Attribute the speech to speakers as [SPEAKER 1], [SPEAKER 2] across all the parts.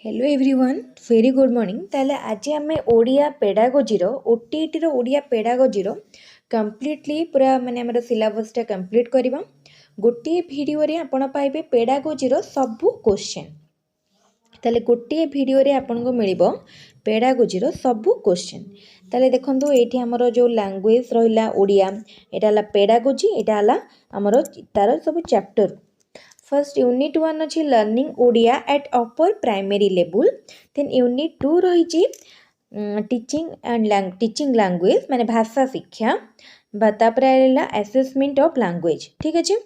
[SPEAKER 1] Hello everyone very good morning ताले आज आम ओडिया पेडागोजीर ओटीईटी ओडिया पेडागोजीर कंप्लीटली पूरा माने हमर सिलेबसटा कंप्लीट करबा गोटे वीडियो रे आपण पाइबे पेडागोजीर सबु क्वेश्चन ताले गोटे वीडियो रे आपण को मिलिबो पेडागोजीर सबु क्वेश्चन ताले देखंतु एठी हमर जो लैंग्वेज रहिला ओडिया एटा हला पेडागोजी एटा हला हमर तार सब चैप्टर फर्स्ट यूनिट 1 अच्छी learning Odia at upper primary level then unit 2 रही टीचिंग लैंग्वेज माने भाषा शिक्षा तापर असेसमेंट ऑफ लैंग्वेज ठीक अच्छे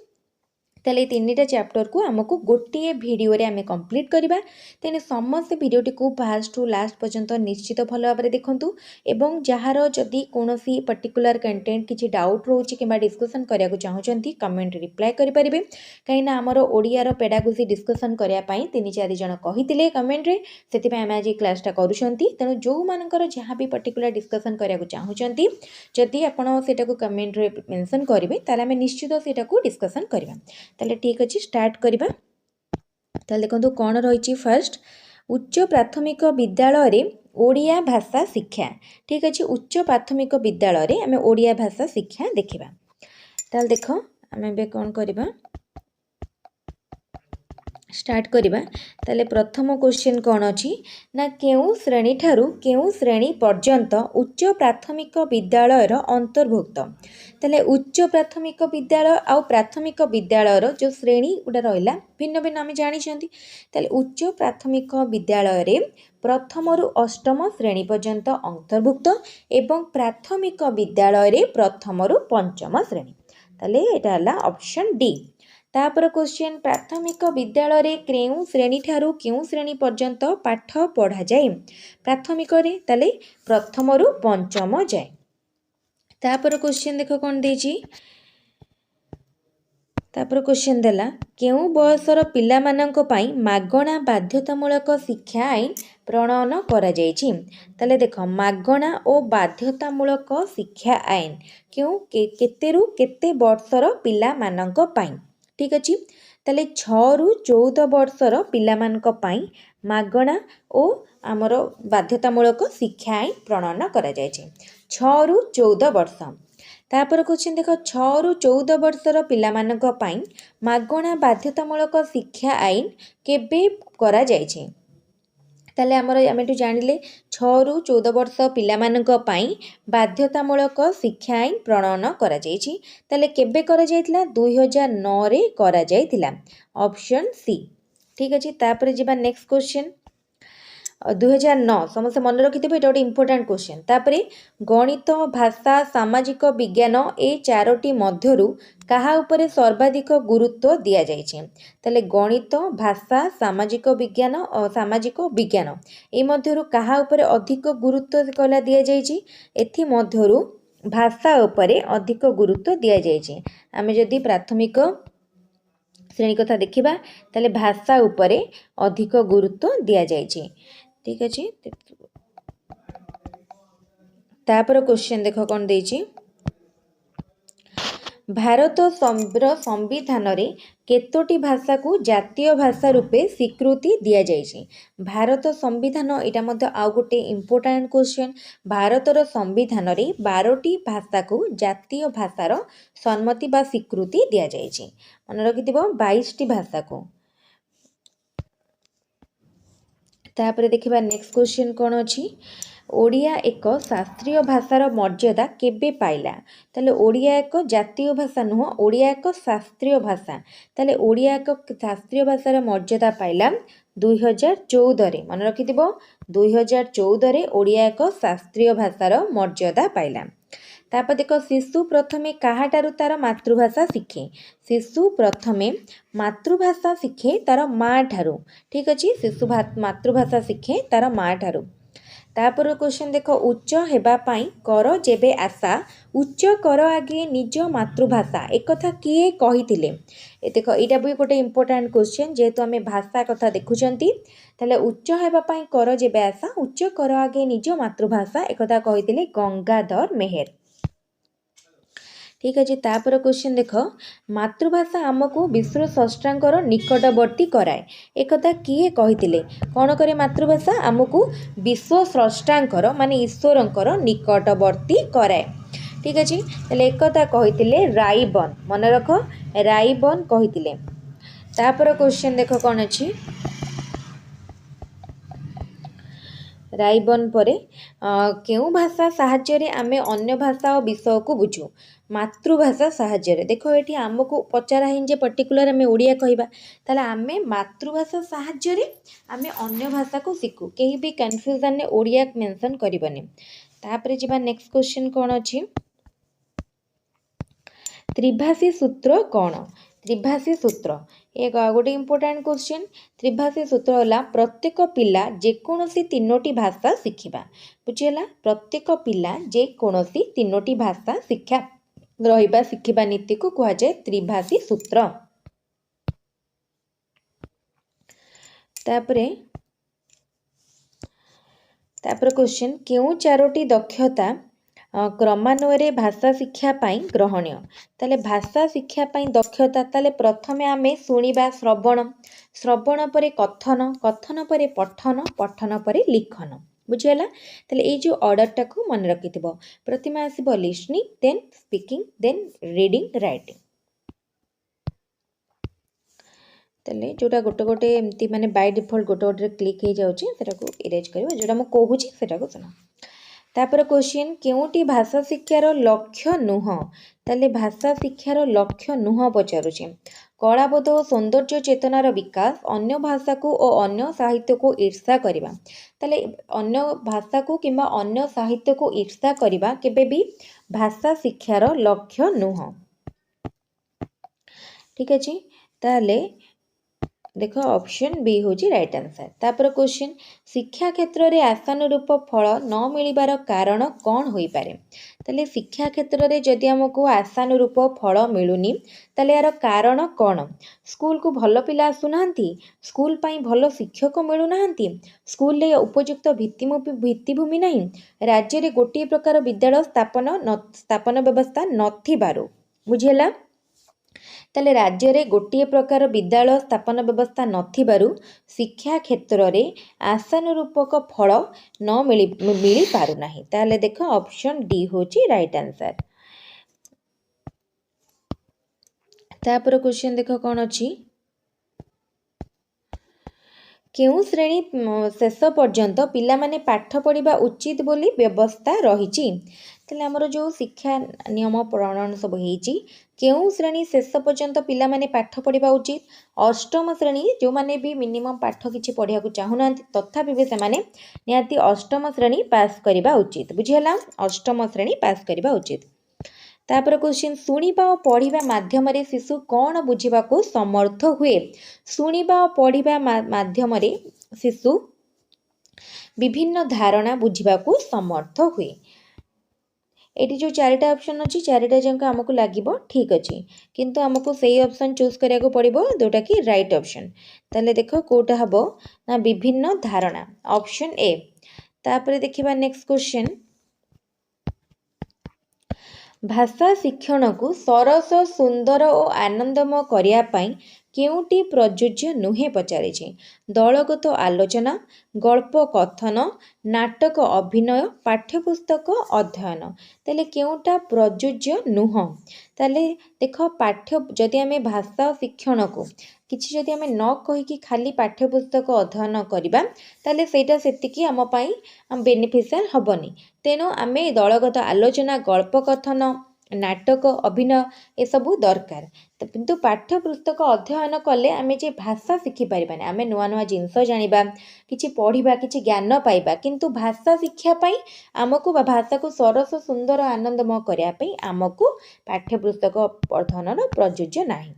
[SPEAKER 1] ताले तीनटा चैप्टर को आमको गोटे वीडियो रे आमे कंप्लीट करबा तेने समस्त वीडियोटी को फास्ट टू लास्ट पर्यंत निश्चित भल भाव देखंतु एवं जहार जदि कोनोसी पर्टिकुलर कंटेंट किछि डाउट रोची किबा डिस्कशन करिया को चाहउचंती कमेंट रिप्लाई करि परिबे काइना हमर ओडिया रो पेडागोजी डिस्कशन करिया पई 3-4 जण कहितिले कमेंट रे सेति पई आमे आज क्लासटा करूछंती तेनु जो मानकर जहां भी पर्टिकुलर डिस्कशन करिया को चाहउचंती जदि आपण सेटा को कमेंट रे मेंशन करिवे ताले आमे निश्चित सेटा को डिस्कशन करबा ताले ठीक अच्छे स्टार्ट करबा ताले देखंतु कोन रहिछि फर्स्ट उच्च प्राथमिक विद्यालय रे ओडिया भाषा शिक्षा ठीक अच्छे उच्च प्राथमिक विद्यालय रे आमे ओडिया भाषा शिक्षा देखिबा ताले देखो आमे बे कोन करबा स्टार्ट करबा ताले प्रथम क्वेश्चन कोन अछि ना केउ श्रेणी ठारू केउ श्रेणी पर्यंत उच्च प्राथमिक विद्यालय रो अंतर्भुक्त ताले उच्च प्राथमिक विद्यालय आ प्राथमिक विद्यालय रो जो श्रेणी उडा रहिला भिन्न भिन्न आमे जानि छंती ताले उच्च प्राथमिक विद्यालय रे प्रथम रु अष्टम श्रेणी पर्यंत अंतर्भुक्त एवं प्राथमिक विद्यालय रे प्रथम रु पंचम श्रेणी ताले एटा हला ऑप्शन डी तापर क्वेश्चन प्राथमिक विद्यालय रे केउ श्रेणी ठारू केउ श्रेणी पर्यंत पाठ पढ़ा जाए प्राथमिक रे ताले प्रथम रु पंचम जाए तापर क्वेश्चन देखो कोन देछि तापर क्वेश्चन देला केउ बयसर पिला मानक पई मागणा बाध्यतामूलक शिक्षा आईन प्रणयन करा जायछि ताले देखो मागणा ओ बाध्यतामूलक शिक्षा आईन केउ केतेरु केते वर्षर पिला मानक पई ठीक अच्छे ताले 6 रु 14 वर्षर पिलामानक पाई मागणा ओ आमर बाध्यतामूलक शिक्षा आईन प्रणयन करा जाय छे 6 रु 14 वर्ष तापर क्वेश्चन देखो 6 रु 14 वर्षर पिलामानक पाई मागणा बाध्यतामूलक शिक्षा आईन केबे करा जाय छे ताले हमर आमेटु जानिले 6 रु 14 वर्ष पिलामानक पाई बाध्यतामूलक शिक्षा आईन प्रणयन करा जायछि ताले केबे करा जायतिला 2009 रे करा जायतिला ऑप्शन सी ठीक अछि तापर जिबा नेक्स्ट क्वेश्चन 2009 समस्त मन रखिथिबे एटा इंपोर्टेंट क्वेश्चन तापरे गणित भाषा सामाजिक विज्ञान ए चारोटी मध्यरु कहा उपरे सर्वाधिक गुरुत्व दिया जायछि ताले गणित भाषा सामाजिक विज्ञान और सामाजिक विज्ञान ए मध्यरु कहा उपरे अधिक गुरुत्व कला दिया जायछि एथि मध्यरु भाषा उपरे अधिक गुरुत्व दिया जायछि आमे जदि प्राथमिक श्रेणी कथा देखिबा ताले भाषा उपरे अधिक गुरुत्व दिया जायछि ठीक अच्छे तापर क्वेश्चन देखो कौन देछि भारत संविधान रे केतोटी भाषा को जातीय भाषा रूपे स्वीकृति दिया जायछि भारत संविधान एटा मध्य आउ गोटे इंपोर्टेंट क्वेश्चन भारतर संविधान रे 12टी भाषा को जातीय भाषार सम्मति बा स्वीकृति दिया जायछि मन रखिथिबो 22टी भाषा को तापर देखिबा नेक्स्ट क्वेश्चन कोन अछि ओडिया एक शास्त्रीय भाषार मर्यादा केबे पाइला ताले ओडिया एक जातीय भाषा नुह ओडिया एक शास्त्रीय भाषा ताले ओडिया एक शास्त्रीय भाषार मर्यादा पाइला 2014 रे मन रखिथिबो 2014 रे ओडिया एक शास्त्रीय भाषार मर्यादा पाइला तापर देखो शिशु प्रथमे काहाटारु तार मातृभाषा शिखे शिशु प्रथमे मातृभाषा शिखे तार माँ ठारू ठीक अछि शिशु मातृभाषा शिखे तार माँ ठारू तापर क्वेश्चन देखो उच्च हेबा पाई कर जेबे आशा उच्च कर आगे निज मातृभाषा एक कथा किए कहिथिले ए देखो एटा भी गोटे इंपोर्टेंट क्वेश्चन जेहेतु आमे भाषा कथा देखुचंती ताले उच्च हेबा पाई कर जेबे आशा उच्च कर आगे निज मातृभाषा एक कथा कहिथिले गंगाधर मेहेर ठीक अच्छे तापर क्वेश्चन देख मातृभाषा आमको विश्व स्रष्टांकर निकटवर्ती कराए एक कथा किए कही कौन करे मातृभाषा आमको विश्व स्रष्टांकर माने ईश्वरंकर निकटवर्ती कराए ठीक अच्छे ताले एक कथा कही राइबन मन रख राइबन कही तापर क्वेश्चन देख कौन अच्छी राइबन परे केउ भाषा साहाय्य आमे अन्य भाषा और विषय को बुझू मातृभाषा साहाय्य देख ये आमको पचारा है पर्टिकुलर आम ओडिया कहवा ताले आमे मातृभाषा साहाय्य आमे अन्य भाषा को शिखू कहीं भी कन्फ्यूजन ने ओडिया मेंशन करबनी तापरे जिबा नेक्स्ट क्वेश्चन कौन अच्छी त्रिभाषी सूत्र कौन त्रिभाषी सूत्र एक गोटे इम्पोर्टाट क्वेश्चन त्रिभाषी सूत्र होला प्रत्येक पिला जेकोसी तीनोटी भाषा शिखिबा बुझीला प्रत्येक पिला जेकोसी तीनोटी भाषा शिक्षा रहिबा शिखिबा नीति को कहा जाए त्रिभाषी सूत्र तापरे क्वेश्चन केउ चारोटी दक्षता क्रमान्वये भाषा शिक्षा पाई ग्रहणीय ताले भाषा शिक्षा पाई दक्षता ताले प्रथमे आमे शुणिबा श्रवण श्रवण परे कथन कथन परे पठन पठन परे लिखन बुझीगला ताले ए जो ऑर्डर टाको मन रखिथिबो प्रथमे आसीबो listening then speaking then reading writing ताले जोटा गोटे गोटे एमती माने बाय डिफॉल्ट गोटे गोटे क्लिक हो जाउची सेटा को इरेज करबो जोटा म कहूची सेटा को सुनो तापर क्वेश्चन केउटी भाषा शिक्षार लक्ष्य नुह ताले भाषा शिक्षार लक्ष्य नुह पचारुचे कलाबोध और सौंदर्य चेतनार विकास अन्य भाषा को और अन्य साहित्य को ईर्षा करवा ताले अन्य भाषा को किंबा अन्य साहित्य को ईर्षा करवा केबे भी भाषा शिक्षार लक्ष्य नुह ठीक अच्छे ताले देख ऑप्शन बी हूँ राइट आंसर तापर क्वेश्चन शिक्षा क्षेत्र में आशानुरूप फल न मिलबार कारण कौन हो पारे ताले शिक्षा क्षेत्र में जदि आमको आशानुरूप फल मिलूनी ताले यार कारण कौन स्कूल को भल पिला आसुना स्कूल पाई भल शिक्षक मिलूना स्कूल रे उपयुक्त भित्तिभूमि नहीं राज्य में गोटे प्रकार विद्यालय स्थापन व्यवस्था नथिबारु बुझीला ताले राज्य रे गोटे प्रकार विद्यालय स्थापन व्यवस्था नथिबारु शिक्षा क्षेत्र में आशानुरूपक फल न मिली पारुना ताले देख ऑप्शन डी होची राइट आंसर तापर क्वेश्चन देख कौन अच्छी केउ श्रेणी शेष पर्यंत पिला माने पाठ पढ़ा उचित बोली व्यवस्था रही ताले आमर जो शिक्षा नियम प्रणयन सब होईची केउ श्रेणी शेष पर्यंत पिला माने पाठ पढ़ा उचित अष्टम श्रेणी जो माने भी मिनिमम पाठ किछि पढ़िया को चाहुना तथापि भी से माने निहाती अष्टम श्रेणी पास करबा उचित बुझियला अष्टम श्रेणी पास करबा उचित तापर क्वेश्चन शुणिबा और पढ़िबा माध्यम रे शिशु कौन बुझिबा को समर्थ हुए शुणिबा और पढ़िबा माध्यम रे शिशु विभिन्न धारणा बुझिबा को समर्थ हुए एटी जो चारिटा ऑप्शन अच्छी चारिटा जंक आमको लागिबो ठीक अच्छे किंतु आमको सही ऑप्शन चूज करिया को पड़िबो जोटा कि राइट ऑप्शन ताले देखो कोटा हबो ना विभिन्न धारणा ऑप्शन ए तापर देखिबा नेक्स्ट क्वेश्चन भाषा शिक्षण को सरस सुंदर और आनंदमय करिया पाई केउटी प्रयोज्य नुहे पचारे दलगत आलोचना गल्प कथन नाटक अभिनय पाठ्यपुस्तक अध्ययन ताले केउटा प्रयोज्य नुह ताले देख पाठ्य जदि आमे भाषा शिक्षण को किछि जदि आमे न कहिकी खाली पाठ्यपुस्तक अध्ययन करिबा ताले सेटा सेतिकी आम पई बेनिफिशियल हबनी तेणु आमे दलगत आलोचना गल्प कथन नाटक अभिनय ए सबू दरकार किंतु पाठ्यपुस्तक अध्ययन कले आमे जे भाषा शिखि पारिबानी आमे नुआ नुआ जिनस जानिबा किछि पढ़िबा किछि ज्ञान पाइबा किंतु भाषा शिक्षा पई आमको भाषा को सरस सुंदर आनंदमय करिया पई आमको पाठ्यपुस्तक अध्ययनर प्रयोज्य नाही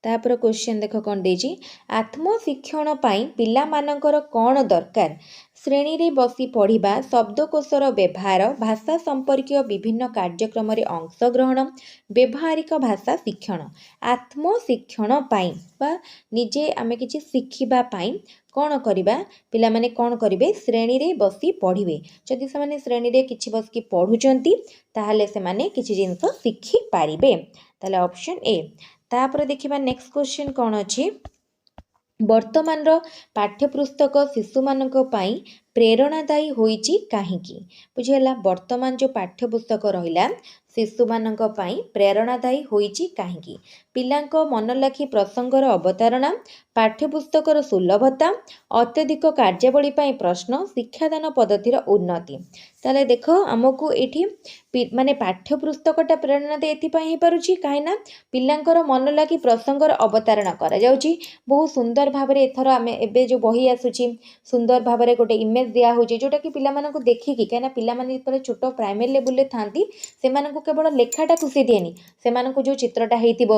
[SPEAKER 1] तापर क्वेश्चन देख कौन देजी आत्मशिक्षण पाई पिला मानकर कौन दरकार ଶ୍ରେଣୀ ରେ ବସି ପଢ଼ିବା, ଶବ୍ଦକୋଷର ବ୍ୟବହାର, ଭାଷା ସମ୍ପର୍କୀୟ ବିଭିନ୍ନ କାର୍ଯ୍ୟକ୍ରମରେ ଅଂଶଗ୍ରହଣ, ବ୍ୟବହାରିକ ଭାଷା ଶିକ୍ଷଣ। ଆତ୍ମଶିକ୍ଷଣ ପାଇଁ ବା ନିଜେ ଆମେ କିଛି ଶିଖିବା ପାଇଁ କ'ଣ କରିବା, ପିଲାମାନେ କ'ଣ କରିବେ, ଶ୍ରେଣୀରେ ବସି ପଢ଼ିବେ। ଯଦି ସେମାନେ ଶ୍ରେଣୀରେ କିଛି ବସିକି ପଢ଼ୁଛନ୍ତି ତାହେଲେ ସେମାନେ କିଛି ଜିନିଷ ଶିଖିପାରିବେ। ତାହେଲେ ଅପସନ୍ ଏ। ତାପରେ ଦେଖିବା ନେକ୍ସଟ କ୍ୱେଶ୍ଚିନ୍ କ'ଣ ଅଛି। ବର୍ତ୍ତମାନର ପାଠ୍ୟପୁସ୍ତକ ଶିଶୁମାନଙ୍କ ପାଇଁ ପ୍ରେରଣାଦାୟୀ ହୋଇଛି କାହିଁକି? ବୁଝିହେଲା। ବର୍ତ୍ତମାନ ଯେଉଁ ପାଠ୍ୟପୁସ୍ତକ ରହିଲା ଶିଶୁମାନଙ୍କ ପାଇଁ ପ୍ରେରଣାଦାୟୀ ହୋଇଛି କାହିଁକି? ପିଲାଙ୍କ ମନଲାଖି ପ୍ରସଙ୍ଗର ଅବତାରଣା, ପାଠ୍ୟପୁସ୍ତକର ସୁଲଭତା, ଅତ୍ୟଧିକ କାର୍ଯ୍ୟାବଳୀ ପାଇଁ ପ୍ରଶ୍ନ, ଶିକ୍ଷାଦାନ ପଦ୍ଧତିର ଉନ୍ନତି। ତାହେଲେ ଦେଖ ଆମକୁ ଏଇଠି ମାନେ ପାଠ୍ୟପୁସ୍ତକଟା ପ୍ରେରଣାଦାୟୀ ଏଥିପାଇଁ ହେଇପାରୁଛି କାହିଁକିନା ପିଲାଙ୍କର ମନଲାଖି ପ୍ରସଙ୍ଗର ଅବତାରଣା କରାଯାଉଛି। ବହୁତ ସୁନ୍ଦର ଭାବରେ ଏଥର ଆମେ ଏବେ ଯେଉଁ ବହି ଆସୁଛି ସୁନ୍ଦର ଭାବରେ ଗୋଟେ ଇମେଜ୍ ଦିଆହେଉଛି ଯେଉଁଟାକି ପିଲାମାନଙ୍କୁ ଦେଖିକି, କାହିଁକିନା ପିଲାମାନେ ଯେତେବେଳେ ଛୋଟ ପ୍ରାଇମେରୀ ଲେବୁଲରେ ଥାନ୍ତି ସେମାନଙ୍କୁ କେବଳ ଲେଖାଟା ଖୁସି ଦିଏନି, ସେମାନଙ୍କୁ ଯେଉଁ ଚିତ୍ରଟା ହେଇଥିବ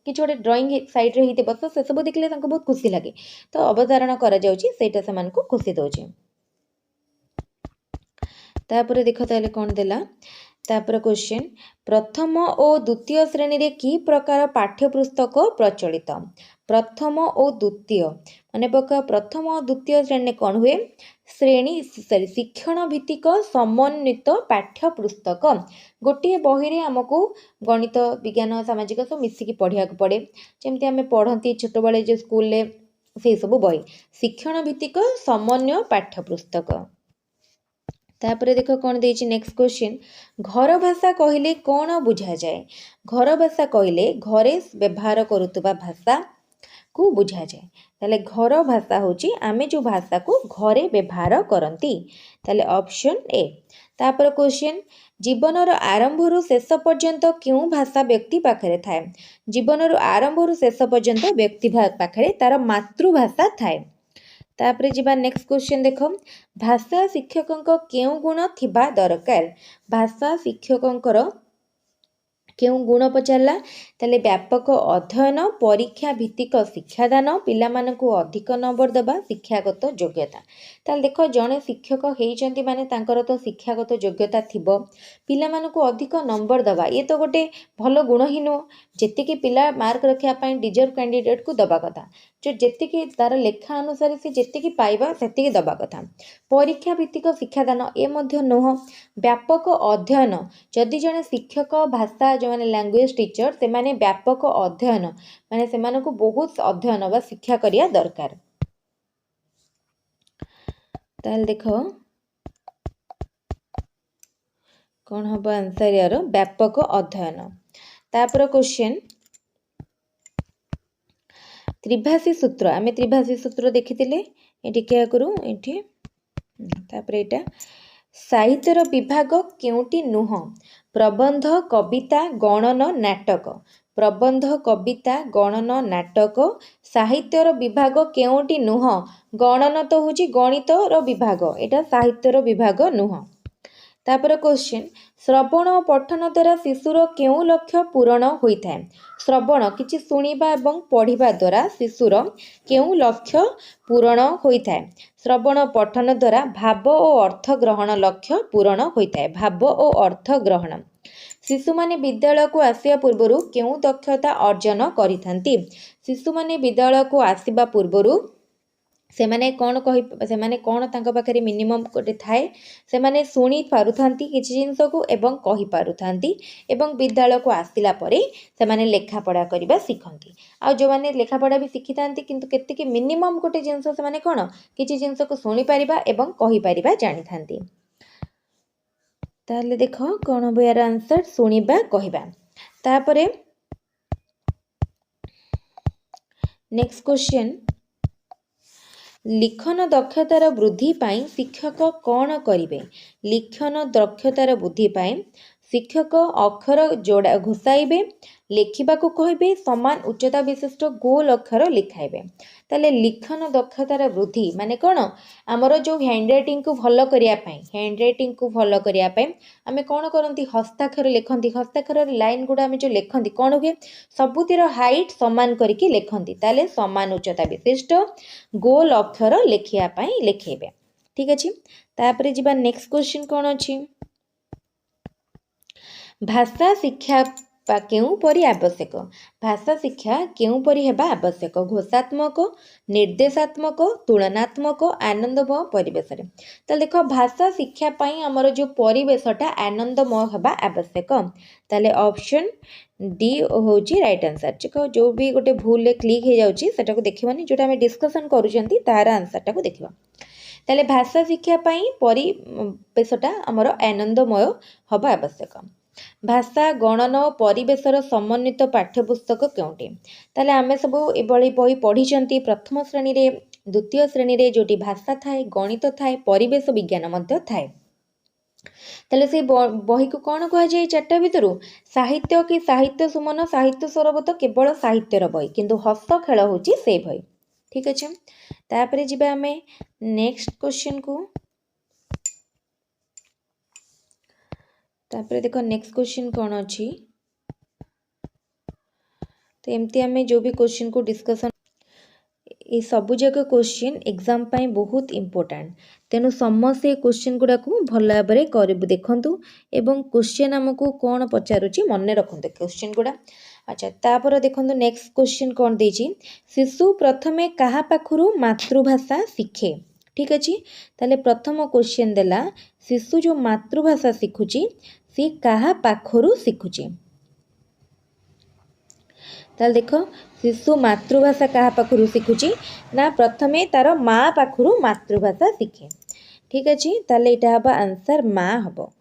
[SPEAKER 1] କିଛି ଗୋଟେ ଡ୍ରଇଂ ସାଇଡ଼୍ରେ ହେଇଥିବ ତ ସେସବୁ ଦେଖିଲେ ତାଙ୍କୁ ବହୁତ ଖୁସି ଲାଗେ। ତ ଅବତାରଣ କରାଯାଉଛି ସେଇଟା ସେମାନଙ୍କୁ ଖୁସି ଦେଉଛି। ତାପରେ ଦେଖ ତାହେଲେ କ'ଣ ଦେଲା। ତାପରେ କ୍ୱେଶ୍ଚିନ୍, ପ୍ରଥମ ଓ ଦ୍ୱିତୀୟ ଶ୍ରେଣୀରେ କି ପ୍ରକାର ପାଠ୍ୟପୁସ୍ତକ ପ୍ରଚଳିତ? ପ୍ରଥମ ଓ ଦ୍ୱିତୀୟ ମାନେ ପକା ପ୍ରଥମ ଓ ଦ୍ୱିତୀୟ ଶ୍ରେଣୀରେ କ'ଣ ହୁଏ, ଶିକ୍ଷଣ ଭିତ୍ତିକ ସମନ୍ୱିତ ପାଠ୍ୟପୁସ୍ତକ। ଗୋଟିଏ ବହିରେ ଆମକୁ ଗଣିତ, ବିଜ୍ଞାନ, ସାମାଜିକ ସବୁ ମିଶିକି ପଢ଼ିବାକୁ ପଡ଼େ। ଯେମିତି ଆମେ ପଢ଼ନ୍ତି ଛୋଟବେଳେ ଯେଉଁ ସ୍କୁଲରେ ସେହିସବୁ ବହି, ଶିକ୍ଷଣ ଭିତ୍ତିକ ସମନ୍ୱୟ ପାଠ୍ୟପୁସ୍ତକ। ତାପରେ ଦେଖ କ'ଣ ଦେଇଛି ନେକ୍ସଟ କ୍ୱେଶ୍ଚିନ୍, ଘର ଭାଷା କହିଲେ କ'ଣ ବୁଝାଯାଏ? ଘର ଭାଷା କହିଲେ ଘରେ ବ୍ୟବହାର କରୁଥିବା ଭାଷାକୁ ବୁଝାଯାଏ। ତାହେଲେ ଘର ଭାଷା ହେଉଛି ଆମେ ଯେଉଁ ଭାଷାକୁ ଘରେ ବ୍ୟବହାର କରନ୍ତି। ତାହେଲେ ଅପସନ୍ ଏ। ତାପରେ କ୍ୱେଶ୍ଚିନ୍, ଜୀବନର ଆରମ୍ଭରୁ ଶେଷ ପର୍ଯ୍ୟନ୍ତ କେଉଁ ଭାଷା ବ୍ୟକ୍ତି ପାଖରେ ଥାଏ? ଜୀବନରୁ ଆରମ୍ଭରୁ ଶେଷ ପର୍ଯ୍ୟନ୍ତ ବ୍ୟକ୍ତି ପାଖରେ ତାର ମାତୃଭାଷା ଥାଏ। ତାପରେ ଯିବା ନେକ୍ସଟ କ୍ୱେଶ୍ଚିନ୍ ଦେଖ, ଭାଷା ଶିକ୍ଷକଙ୍କ କେଉଁ ଗୁଣ ଥିବା ଦରକାର? ଭାଷା ଶିକ୍ଷକଙ୍କର କେଉଁ ଗୁଣ ପଚାରିଲା? ତାହେଲେ ବ୍ୟାପକ ଅଧ୍ୟୟନ, ପରୀକ୍ଷା ଭିତ୍ତିକ ଶିକ୍ଷାଦାନ, ପିଲାମାନଙ୍କୁ ଅଧିକ ନମ୍ବର ଦେବା, ଶିକ୍ଷାଗତ ଯୋଗ୍ୟତା। ତାହେଲେ ଦେଖ ଜଣେ ଶିକ୍ଷକ ହେଇଛନ୍ତି ମାନେ ତାଙ୍କର ତ ଶିକ୍ଷାଗତ ଯୋଗ୍ୟତା ଥିବ, ପିଲାମାନଙ୍କୁ ଅଧିକ ନମ୍ବର ଦେବା ଇଏ ତ ଗୋଟେ ଭଲ ଗୁଣ ହିଁ ନୁହଁ। ଯେତିକି ପିଲା ମାର୍କ ରଖିବା ପାଇଁ ଡିଜର୍ଭ କ୍ୟାଣ୍ଡିଡେଟକୁ ଦେବା କଥା, ଯେତିକି ତାର ଲେଖା ଅନୁସାରେ ସେ ଯେତିକି ପାଇବା ସେତିକି ଦେବା କଥା। ପରୀକ୍ଷା ଭିତ୍ତିକ ଶିକ୍ଷାଦାନ ଏ ମଧ୍ୟ ନୁହଁ। ବ୍ୟାପକ ଅଧ୍ୟୟନ, ଯଦି ଜଣେ ଶିକ୍ଷକ ଭାଷା ଯେଉଁମାନେ ଲାଙ୍ଗୁଏଜ ଟିଚର ସେମାନେ ବ୍ୟାପକ ଅଧ୍ୟୟନ ମାନେ ସେମାନଙ୍କୁ ବହୁତ ଅଧ୍ୟୟନ ବା ଶିକ୍ଷା କରିବା ଦରକାର। ତାହେଲେ ଦେଖ କ'ଣ ହେବ ଆନ୍ସର ୟାର ବ୍ୟାପକ ଅଧ୍ୟୟନ। ତାପରେ କ୍ୱେଶ୍ଚିନ୍, ତ୍ରିଭାଷୀ ସୂତ୍ର, ଆମେ ତ୍ରିଭାଷୀ ସୂତ୍ର ଦେଖିଥିଲେ ଏଠିକି ଆଗରୁ ଏଠି। ତାପରେ ଏଇଟା ସାହିତ୍ୟର ବିଭାଗ କେଉଁଟି ନୁହଁ? ପ୍ରବନ୍ଧ, କବିତା, ଗଣନ, ନାଟକ। ପ୍ରବନ୍ଧ, କବିତା, ଗଣନ, ନାଟକ। ସାହିତ୍ୟର ବିଭାଗ କେଉଁଟି ନୁହଁ? ଗଣନ ତ ହେଉଛି ଗଣିତର ବିଭାଗ, ଏଇଟା ସାହିତ୍ୟର ବିଭାଗ ନୁହଁ। ତାପରେ କ୍ୱେଶ୍ଚିନ୍, ଶ୍ରବଣ ଓ ପଠନ ଦ୍ୱାରା ଶିଶୁର କେଉଁ ଲକ୍ଷ୍ୟ ପୂରଣ ହୋଇଥାଏ? ଶ୍ରବଣ କିଛି ଶୁଣିବା ଏବଂ ପଢ଼ିବା ଦ୍ୱାରା ଶିଶୁର କେଉଁ ଲକ୍ଷ୍ୟ ପୂରଣ ହୋଇଥାଏ? ଶ୍ରବଣ ପଠନ ଦ୍ୱାରା ଭାବ ଓ ଅର୍ଥ ଗ୍ରହଣ ଲକ୍ଷ୍ୟ ପୂରଣ ହୋଇଥାଏ। ଭାବ ଓ ଅର୍ଥ ଗ୍ରହଣ। ଶିଶୁମାନେ ବିଦ୍ୟାଳୟକୁ ଆସିବା ପୂର୍ବରୁ କେଉଁ ଦକ୍ଷତା ଅର୍ଜନ କରିଥାନ୍ତି? ଶିଶୁମାନେ ବିଦ୍ୟାଳୟକୁ ଆସିବା ପୂର୍ବରୁ ସେମାନେ କ'ଣ ତାଙ୍କ ପାଖରେ ମିନିମମ୍ ଗୋଟେ ଥାଏ, ସେମାନେ ଶୁଣି ପାରୁଥାନ୍ତି କିଛି ଜିନିଷକୁ ଏବଂ କହିପାରୁଥାନ୍ତି ଏବଂ ବିଦ୍ୟାଳୟକୁ ଆସିଲା ପରେ ସେମାନେ ଲେଖାପଢ଼ା କରିବା ଶିଖନ୍ତି। ଆଉ ଯେଉଁମାନେ ଲେଖାପଢ଼ା ବି ଶିଖିଥାନ୍ତି କିନ୍ତୁ କେତିକି ମିନିମମ୍ ଗୋଟେ ଜିନିଷ ସେମାନେ କ'ଣ କିଛି ଜିନିଷକୁ ଶୁଣିପାରିବା ଏବଂ କହିପାରିବା ଜାଣିଥାନ୍ତି। ତାହେଲେ ଦେଖ କ'ଣ ହେବ ୟାର ଆନ୍ସର, ଶୁଣିବା କହିବା। ତାପରେ ନେକ୍ସଟ କ୍ୱେଶ୍ଚିନ୍, ଲିଖନ ଦକ୍ଷତାର ବୃଦ୍ଧି ପାଇଁ ଶିକ୍ଷକ କ'ଣ କରିବେ? ଲିଖନ ଦକ୍ଷତାର ବୃଦ୍ଧି ପାଇଁ ଶିକ୍ଷକ ଅକ୍ଷର ଘୋଷାଇବେ, ଲେଖିବାକୁ କହିବେ, ସମାନ ଉଚ୍ଚତା ବିଶିଷ୍ଟ ଗୋଲ ଅକ୍ଷର ଲେଖାଇବେ। ତାହେଲେ ଲିଖନ ଦକ୍ଷତାର ବୃଦ୍ଧି ମାନେ କ'ଣ, ଆମର ଯେଉଁ ହ୍ୟାଣ୍ଡରାଇଟିଂକୁ ଭଲ କରିବା ପାଇଁ ଆମେ କ'ଣ କରନ୍ତି, ହସ୍ତାକ୍ଷର ଲେଖନ୍ତି। ହସ୍ତାକ୍ଷରର ଲାଇନ୍ ଗୁଡ଼ା ଆମେ ଯେଉଁ ଲେଖନ୍ତି କ'ଣ ହୁଏ, ସବୁଥିର ହାଇଟ୍ ସମାନ କରିକି ଲେଖନ୍ତି। ତାହେଲେ ସମାନ ଉଚ୍ଚତା ବିଶିଷ୍ଟ ଗୋଲ ଅକ୍ଷର ଲେଖିବା ପାଇଁ ଲେଖେଇବେ। ठीक अच्छे। तापर जी नेक्स्ट क्वेश्चन कौन अच्छी भाषा शिक्षा केउपरि आवश्यक भाषा शिक्षा केउपरि हेबा आवश्यक घोषात्मक निर्देशात्मक तुलनात्मक आनंदमय परिवेश तो देख भाषा शिक्षा पाई आमर जो परिवेशटा आनंदमय हेबा आवश्यक ताले ऑप्शन डी होची राइट आंसर जो भी गोटे भूल क्लिक हो जाउची सेटा को देखिबानी जोटा हम डिस्कशन करूचंती तार आंसरटा को देखिबा ताले भाषा शिक्षा पाई परिवेशटा आमर आनंदमय हेबा आवश्यक भाषा गणन और परिवेशर समन्वित पाठ्यपुस्तक केउंटी ताले आमे सब एभली बही पढ़ी प्रथम श्रेणी रे द्वितीय श्रेणी रे जोटी भाषा थाए गणित थाए परिवेश विज्ञान मध्य थाए ताले से बही को कौन कह जाए चार्टा भितर साहित्य कि साहित्य सुमन साहित्य सरबत केवल साहित्यर बही किंतु हस खेल होची से बही ठीक अच्छे। तापर जिबा आमे नेक्स्ट क्वेश्चन को तापर देखो नेक्स्ट क्वेश्चन कौन अच्छी तो एमती आम जो भी क्वेश्चन को डिस्कसन ये सबू जाक क्वेश्चन एग्जाम पाई बहुत इम्पोर्टेंट तेणु समस्ते क्वेश्चन गुड़ा को भल भाव में कर देखु एवं क्वेश्चन आमको कौन पचारुची मन रखु क्वेश्चन गुड़ा अच्छा तापर देखो नेक्स्ट क्वेश्चन कौन देची शिशु प्रथमे कहा पाखुरु मातृभाषा शिखे ठीक अच्छे ताले प्रथम क्वेश्चन देला शिशु जो मातृभाषा शिखुची सी कहा पाखुरु शिखुची ताले देखो शिशु मातृभाषा कहा पाखुरु शिखुची ना प्रथमे तार माँ पाखुरु मातृभाषा शिखे ठीक अच्छे ताले इटा हबा आंसर माँ हबो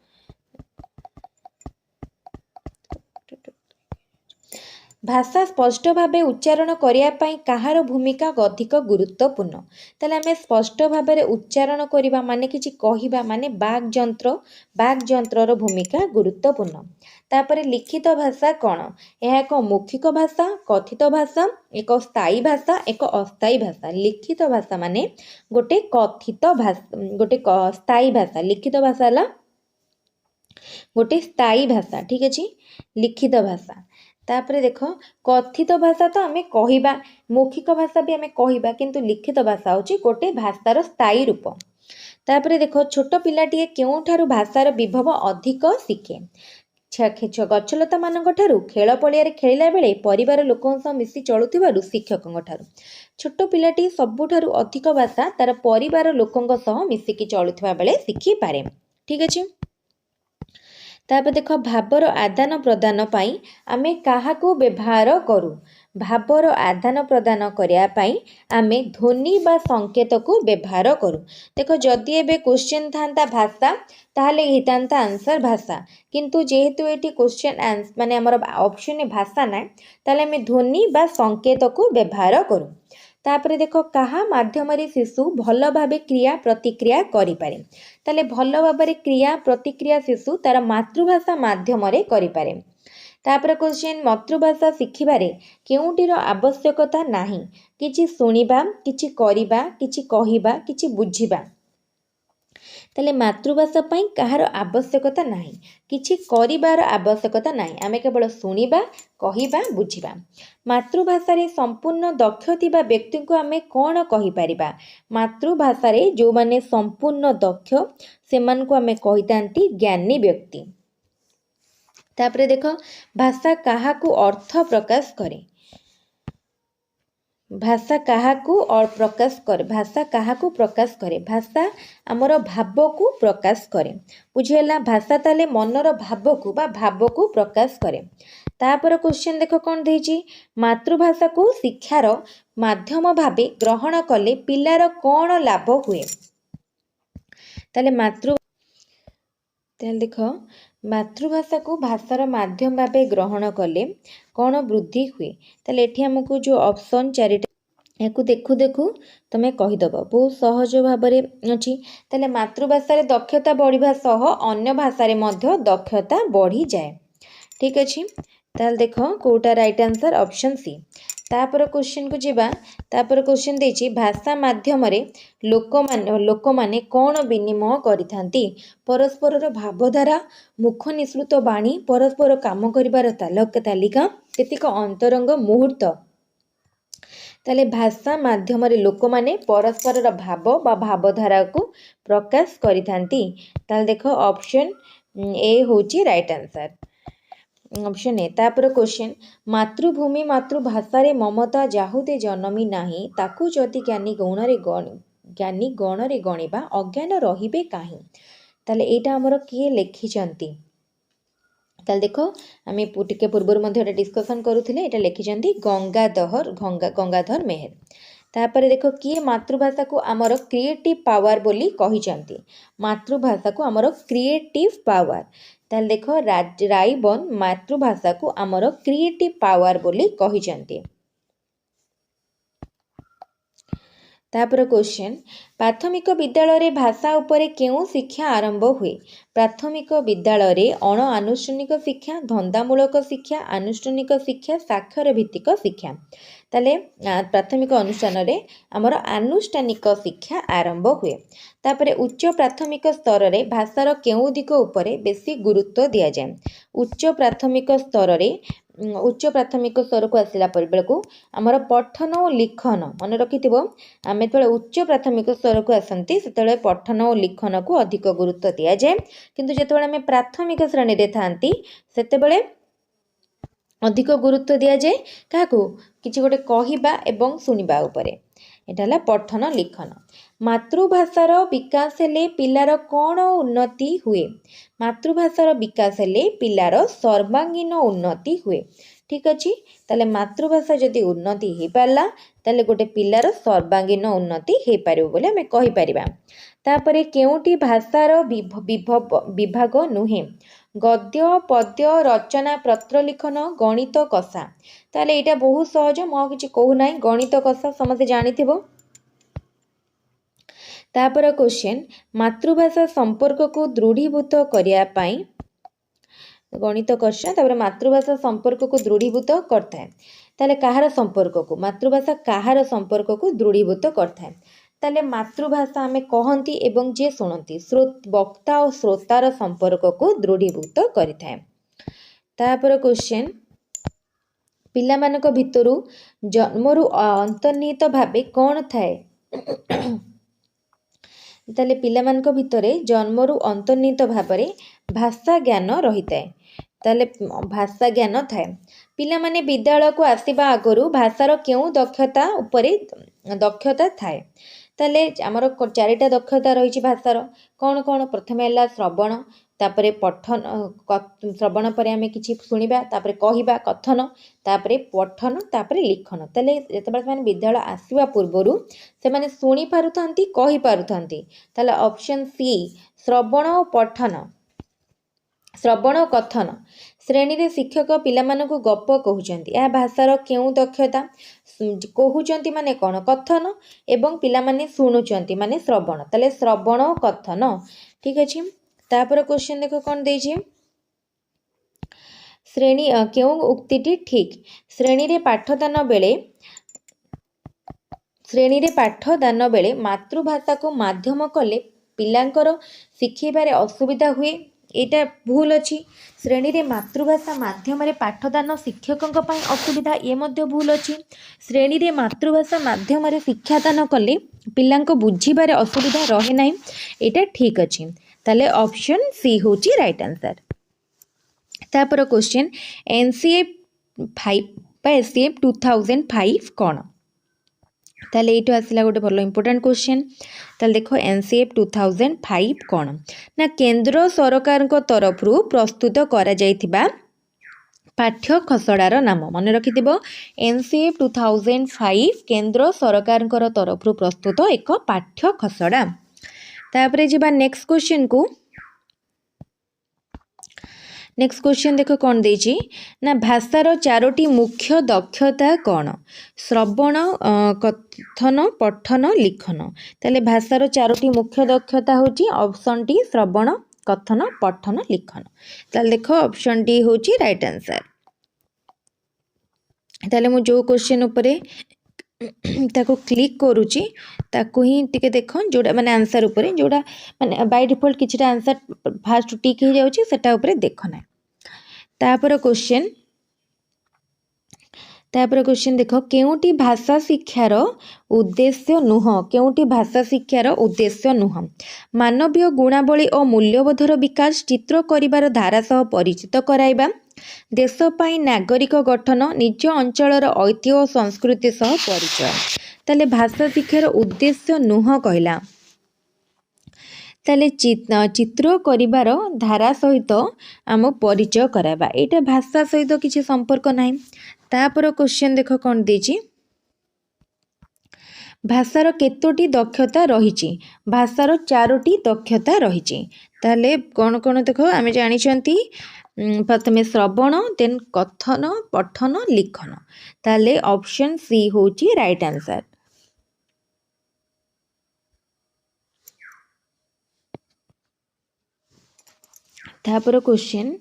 [SPEAKER 1] भाषा स्पष्ट भाव उच्चारण करने कहार भूमिका अधिक गुरुत्वपूर्ण ताले आमे स्पष्ट भाव में उच्चारण करवा माने किछि कहिबा माने बागजंत्र भूमिका गुरुत्वपूर्ण तापर लिखित भाषा कौन यह एक मौखिक भाषा कथित भाषा एक स्थायी भाषा एक अस्थायी भाषा लिखित भाषा माने गोटे कथित भाषा गोटे स्थायी भाषा लिखित भाषा ला गोटे स्थायी भाषा ठीक अच्छे लिखित भाषा तापर देख कथित भाषा तो आम कहिबा मौखिक भाषा भी आम कहिबा किंतु लिखित भाषा होची गोटे भाषार स्थायी रूप तापर देख छोट पिलाटीए केउठारु भाषार विभव अधिक शिखे गछलता मानक ठारू खेल पड़िया खेलिला बेले परिवार लोकों सह मिसी चलुथिबारु शिक्षकों ठारू छोट पिलाटी सबुठारु अधिक भाषा तार परिवार लोकों सह मिसिकी चलुथिबा बेले शिखि पारे ठीक अच्छे। तापर देख भावर आदान प्रदान पाई आमे काहाकू व्यवहार करू भावर आदान प्रदान करने आमे ध्वनि बा संकेत को व्यवहार करू देख जदि एबे क्वेश्चन था भाषा ताहले हितांता आंसर भाषा किंतु जेहेतु एटी क्वेश्चन माने हमर ऑप्शन भाषा ना ताहले आमे ध्वनि बा संकेत को व्यवहार करू तापर देख कहा माध्यम शिशु भल भाव क्रिया प्रतिक्रिया करि पारे ताले भल भाव क्रिया प्रतिक्रिया शिशु तार मातृभाषा माध्यम करि पारे तापर क्वेश्चन मातृभाषा शिखिबारे केउटीर आवश्यकता नाही किछि सुनिबा किछि करिबा किछि कहिबा किछि बुझिबा ताले मातृभाषा पाई कहार आवश्यकता नाही किछि करिबार आवश्यकता नाही आमे केवल सुनिबा कहिबा बुझिबा मातृभाषा रे संपूर्ण दक्ष थिबा व्यक्ति को आमे कोन कहि परिबा मातृभाषा रे जो माने संपूर्ण दक्ष सेमान को आमे कहितांती ज्ञानी व्यक्ति तापरे देख भाषा काहाकू अर्थ प्रकाश करे भाषा काहाकू और प्रकाश करे भाषा काहाकू प्रकाश करे भाषा आमर भाव को प्रकाश करे बुझीला भाषा ताले मनर भाव को बा भाव को प्रकाश करे तापर क्वेश्चन देख कौन देछि मातृभाषा को शिक्षार माध्यम भावे ग्रहण कले पिलार कौन लाभ हुए ताले देख मातृभाषा को भाषार माध्यम भावे ग्रहण कले कौन वृद्धि हुए ताले एठी हमको जो ऑप्शन चारिटा याकू देखु देखु तमे कहीदब बहुत सहज भाव अच्छी ताले मातृभाषा रे दक्षता बढ़िबा सह अन्य भाषा रे मध्य दक्षता बढ़ी जाए ठीक अच्छे ताल देख कोटा राइट आंसर ऑप्शन सी तापर क्वेश्चन को जीवा तापर क्वेश्चन देछि भाषा माध्यम रे लोक माने कौन विनिमय करिथांती परस्पर भावधारा मुख निसृत बाणी परस्पर काम करिवार तालिका केतिक अंतरंग मुहूर्त ताले भाषा माध्यम लोक माने परस्पर भाव बा भावधारा को प्रकाश करिथांती। ताले देखो ऑप्शन ए होची राइट आंसर, ऑप्शन ए। तापर क्वेश्चन, मातृभूमि मातृभाषा रे ममता जाहुते जन्मी नाही ताकू जदि ज्ञानी गण रे गणिबा अज्ञान रहिबे काहे। ताले एटा हमर किए लिखिचंती, ताले देखो आमे टिके पूर्वर मध्ये डिस्कशन करूथिले, एटा लिखिचंती गंगाधर मेहर। तापर देखो किए मातृभाषा को आमर क्रिएटिव पावर बोली कहिचंती, मातृभाषा को आमर क्रिएटिव पावर। ताले देखो रायबन मातृभाषा को आमर क्रिएटिव पावर बोली कहिचंती। तापर क्वेश्चन, प्राथमिक विद्यालय रे भाषा उपरे केउ शिक्षा आरंभ हुए। प्राथमिक विद्यालय रे अण आनुष्ठानिक शिक्षा, धंदामूलक शिक्षा, आनुष्ठानिक शिक्षा, साक्षर भित्तिक शिक्षा। ताले प्राथमिक अनुष्ठान रे आमर आनुष्ठानिक शिक्षा आरंभ हुए। तापर उच्च प्राथमिक स्तर रे भाषार केउ दिग उपरे बेसी गुरुत्व दिया जाए। उच्च प्राथमिक स्तर को आसिला बेलू आमर पठन और लिखन मन रखिथिबो, आमे जेतबेले उच्च प्राथमिक स्तर को आसंती सेतबेले पठन और लिखन को अधिक गुरुत्व दिया जाए, किंतु जेतबेले आमे प्राथमिक श्रेणी रे थांती सेतबेले अधिक गुरुत्व दिया जाए काकू किछि गोटे कहिबा एवं सुनिबा उपरे। एटा हला पठन लिखन। मातृभाषार विकास हेले पिलार कौन उन्नति हुए। मातृभाषार विकास हेले पिलार सर्वांगीन उन्नति हुए। ठीक अच्छे, ताले मातृभाषा जदि उन्नति हो पारा ताले गोटे पिलार सर्वांगीन उन्नति हो पारिबो बोले हमें कहि परिबा। तापरे केउटी भाषार विभाग नुहे, गद्य पद्य रचना पत्र लिखन गणित कषा। ताले एटा बहुत सहज, मो किछि कहू नाही, गणित कषा समझे जानिथिबो। तापर क्वेश्चन, मातृभाषा संपर्क को दृढ़ीभूत करिया पाई गणित कषा, तापर मातृभाषा संपर्क को दृढ़ीभूत करता है। ताले काहार संपर्क को, मातृभाषा काहार संपर्क को दृढ़ीभूत करता है। ताले मातृभाषा हमें कहती एवं जे सुनती वक्ता और श्रोतार संपर्क को दृढ़ीभूत करिथाए। तापर क्वेश्चन, पिलामानक भितरु जन्मरु अंतर्निहित भावे कौन थाए। ताले पिलामानक भितरे जन्मरु अंतर्निहित भावरे भाषा ज्ञान रही थाए। ताले भाषा ज्ञान थाए। पिला माने विद्यालय को आसीबा आगरु भाषार केउ दक्षता उपरे दक्षता थाए। ताले आमर चारिटा दक्षता रही भाषार कौन कौन, प्रथम है श्रवण, तापरे पठन, श्रवण पर आमे किछि सुनिबा, तापरे कहिबा कथन, तापरे पठन, तापरे लिखन। ताले जेतेबेले माने विद्यालय आसीबा पूर्वरु से माने सुनि पारुथांती कहि पारुथांती। ताले ऑप्शन सी श्रवण और पठन, श्रवण और कथन। श्रेणी रे शिक्षक पिलामानकु गप कहउचंती, या भाषार केउ दक्षता कहउचंती माने कोन कथन, एवं पिलामाने सुनुचंती माने श्रवण। ताले श्रवण और कथन। ठीक अछि। तापर क्वेश्चन देखो कोन देछि, श्रेणी केउ उक्तिटी ठीक। श्रेणी रे पाठदान बेले मातृभाषा को माध्यम कले पिलांकर शिखिबारे असुविधा हुए, एटा भूल अच्छी। श्रेणी रे मातृभाषा माध्यम रे पाठदान शिक्षकों पई असुविधा, ये मध्य भूल अच्छी। श्रेणी रे मातृभाषा माध्यम रे शिक्षादान कले पिलांको बुझिबारे असुविधा रहे नाही, एटा ठीक अच्छी। ताले ऑप्शन सी होची राइट आंसर। तापर क्वेश्चन, एनसीएफ 5 बा एससीएफ 2005 कौन। ताले एटो आसिला गोटे भलो इंपोर्टेंट क्वेश्चन। ताले देखो एनसीएफ 2005 कौन ना केंद्र सरकार को तरफ प्रस्तुत करा जाइथिबा पाठ्य खसड़ार नाम मन रखिथिबो। एनसीएफ 2005 केंद्र सरकार को तरफ प्रस्तुत एक पाठ्य खसड़ा। तापरे जिबा नेक्स्ट क्वेश्चन को। नेक्स्ट क्वेश्चन देखो कौन देछि ना भाषार चारोटी मुख्य दक्षता कौन। श्रवण, कथन, पठन, लिखन। ताले भाषार चारोटी मुख्य दक्षता होची ऑप्शन डी श्रवण, कथन, पठन, लिखन। ताले देखो ऑप्शन डी होची राइट आंसर। ताले मु जो क्वेश्चन उपरे ताको क्लिक करूची ताको ही टिके देखो जोड़ा माने आंसर उपरे जोड़ा माने बाय डिफॉल्ट किछटा आंसर फास्ट टिक हो जाउची सेटा उपरे देखो ना। तापर क्वेश्चन, तापर क्वेश्चन देख केउटी भाषा शिक्षार उद्देश्य नुह केउटी भाषा शिक्षार उद्देश्य नुह मानवीय गुणावली और मूल्यबोधर विकास चित्र करिवार धारा सह परिचित कराइबा देश पाई नागरिक गठन निज अंचलर ऐतिह्य और संस्कृति सह परिचय ताले भाषा शिक्षार उद्देश्य नुह कहला ताले चित्र करिवार धारा सहित आम परिचय कराइबा एटा भाषा सहित किसी संपर्क नाही। तापर क्वेश्चन देख कौन देछि भाषार केतोटी दक्षता रही भाषार 4टी दक्षता रही ताले कौन कौन देख आम जानी प्रथमे श्रवण देन कथन पठन लिखन ताले ऑप्शन सी होची राइट आंसर। तापर क्वेश्चन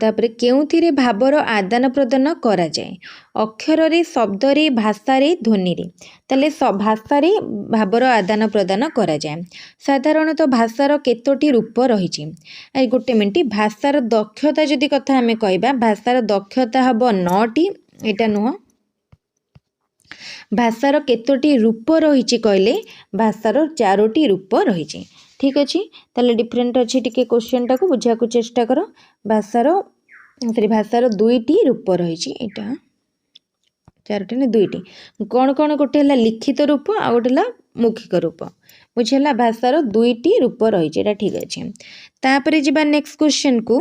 [SPEAKER 1] तापर केउथिरे भावर आदान प्रदान करा जाए अक्षर रे शब्द रे भाषा रे ध्वनि रे ताले भाषा रे भावर आदान प्रदान करा जाए साधारणतः भाषार केतोटी रूप रही गोटे मिनट भाषार दक्षता जदि कथा आमे कहबा भाषार दक्षता हबो 9टी एटा नुह भाषार केतोटी रूप रही कहले भाषार 4टी रूप रही ठीक अच्छे ताले डिफरेंट अच्छी टिके क्वेश्चन टाको बुझा को चेष्टा कर भाषार भाषार 2टी रूप रही एटा 4टी ने 2टी कौन कौन गोटे है लिखित रूप आ गोटे मौखिक रूप बुझेला भाषार 2टी रूप रही ठीक अच्छे तापर जिबा नेक्स्ट क्वेश्चन को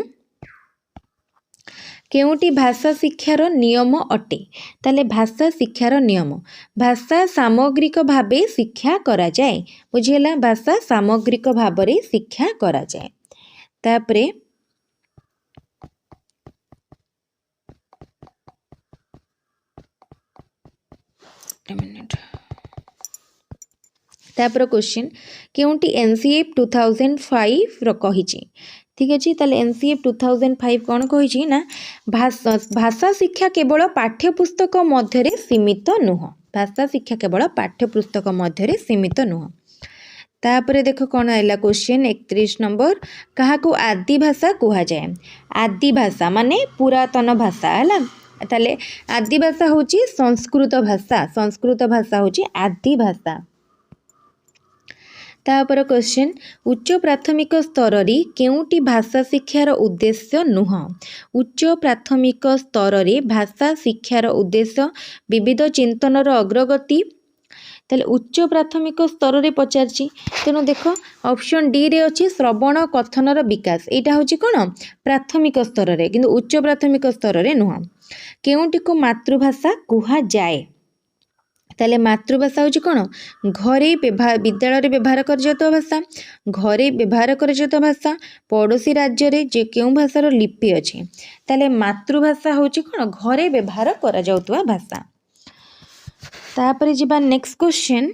[SPEAKER 1] केउटी भाषा शिक्षार नियम अटे ताले भाषा शिक्षार नियम भाषा सामग्रिक भावे शिक्षा करा जाए बुझेला भाषा सामग्रिक भावरे शिक्षा करा जाए तापरे तापर क्वेश्चन केउटी एनसीएफ 2005 रो कहिछि ठीक अच्छे ताले एनसीएफ 2005 कौन कही ना भाषा शिक्षा केवल पाठ्यपुस्तक मध्य सीमित नुह भाषा शिक्षा केवल पाठ्यपुस्तक मध्य सीमित नुह तापर देख कौन आइला क्वेश्चन 31 नंबर क्या आदि भाषा कह जाए आदि भाषा माने पुरातन भाषा है ताले आदि भाषा होची संस्कृत भाषा होची आदि भाषा तापर क्वेश्चन उच्च प्राथमिक स्तर रे केउटी भाषा शिक्षार उद्देश्य नुह उच्च प्राथमिक स्तर रे भाषा शिक्षार उद्देश्य विविध चिंतनर अग्रगति ताले उच्च प्राथमिक स्तर रे पचारछि तेणु देख ऑप्शन डी रे अछि श्रवण कथनर विकास एटा होछि कोन प्राथमिक स्तर रे किंतु उच्च प्राथमिक स्तर रे नुह केउटी को मातृभाषा कुहा जाए ताले मातृभाषा होची कोन घरे विद्यालय व्यवहार कर जाता भाषा घरे व्यवहार कर जाता भाषा पड़ोसी राज्य रे जे केउ भाषार लिपि अछि ताले मातृभाषा होची कोन घरे व्यवहार कर जाउतवा भाषा तापरे जिबा नेक्स्ट क्वेश्चन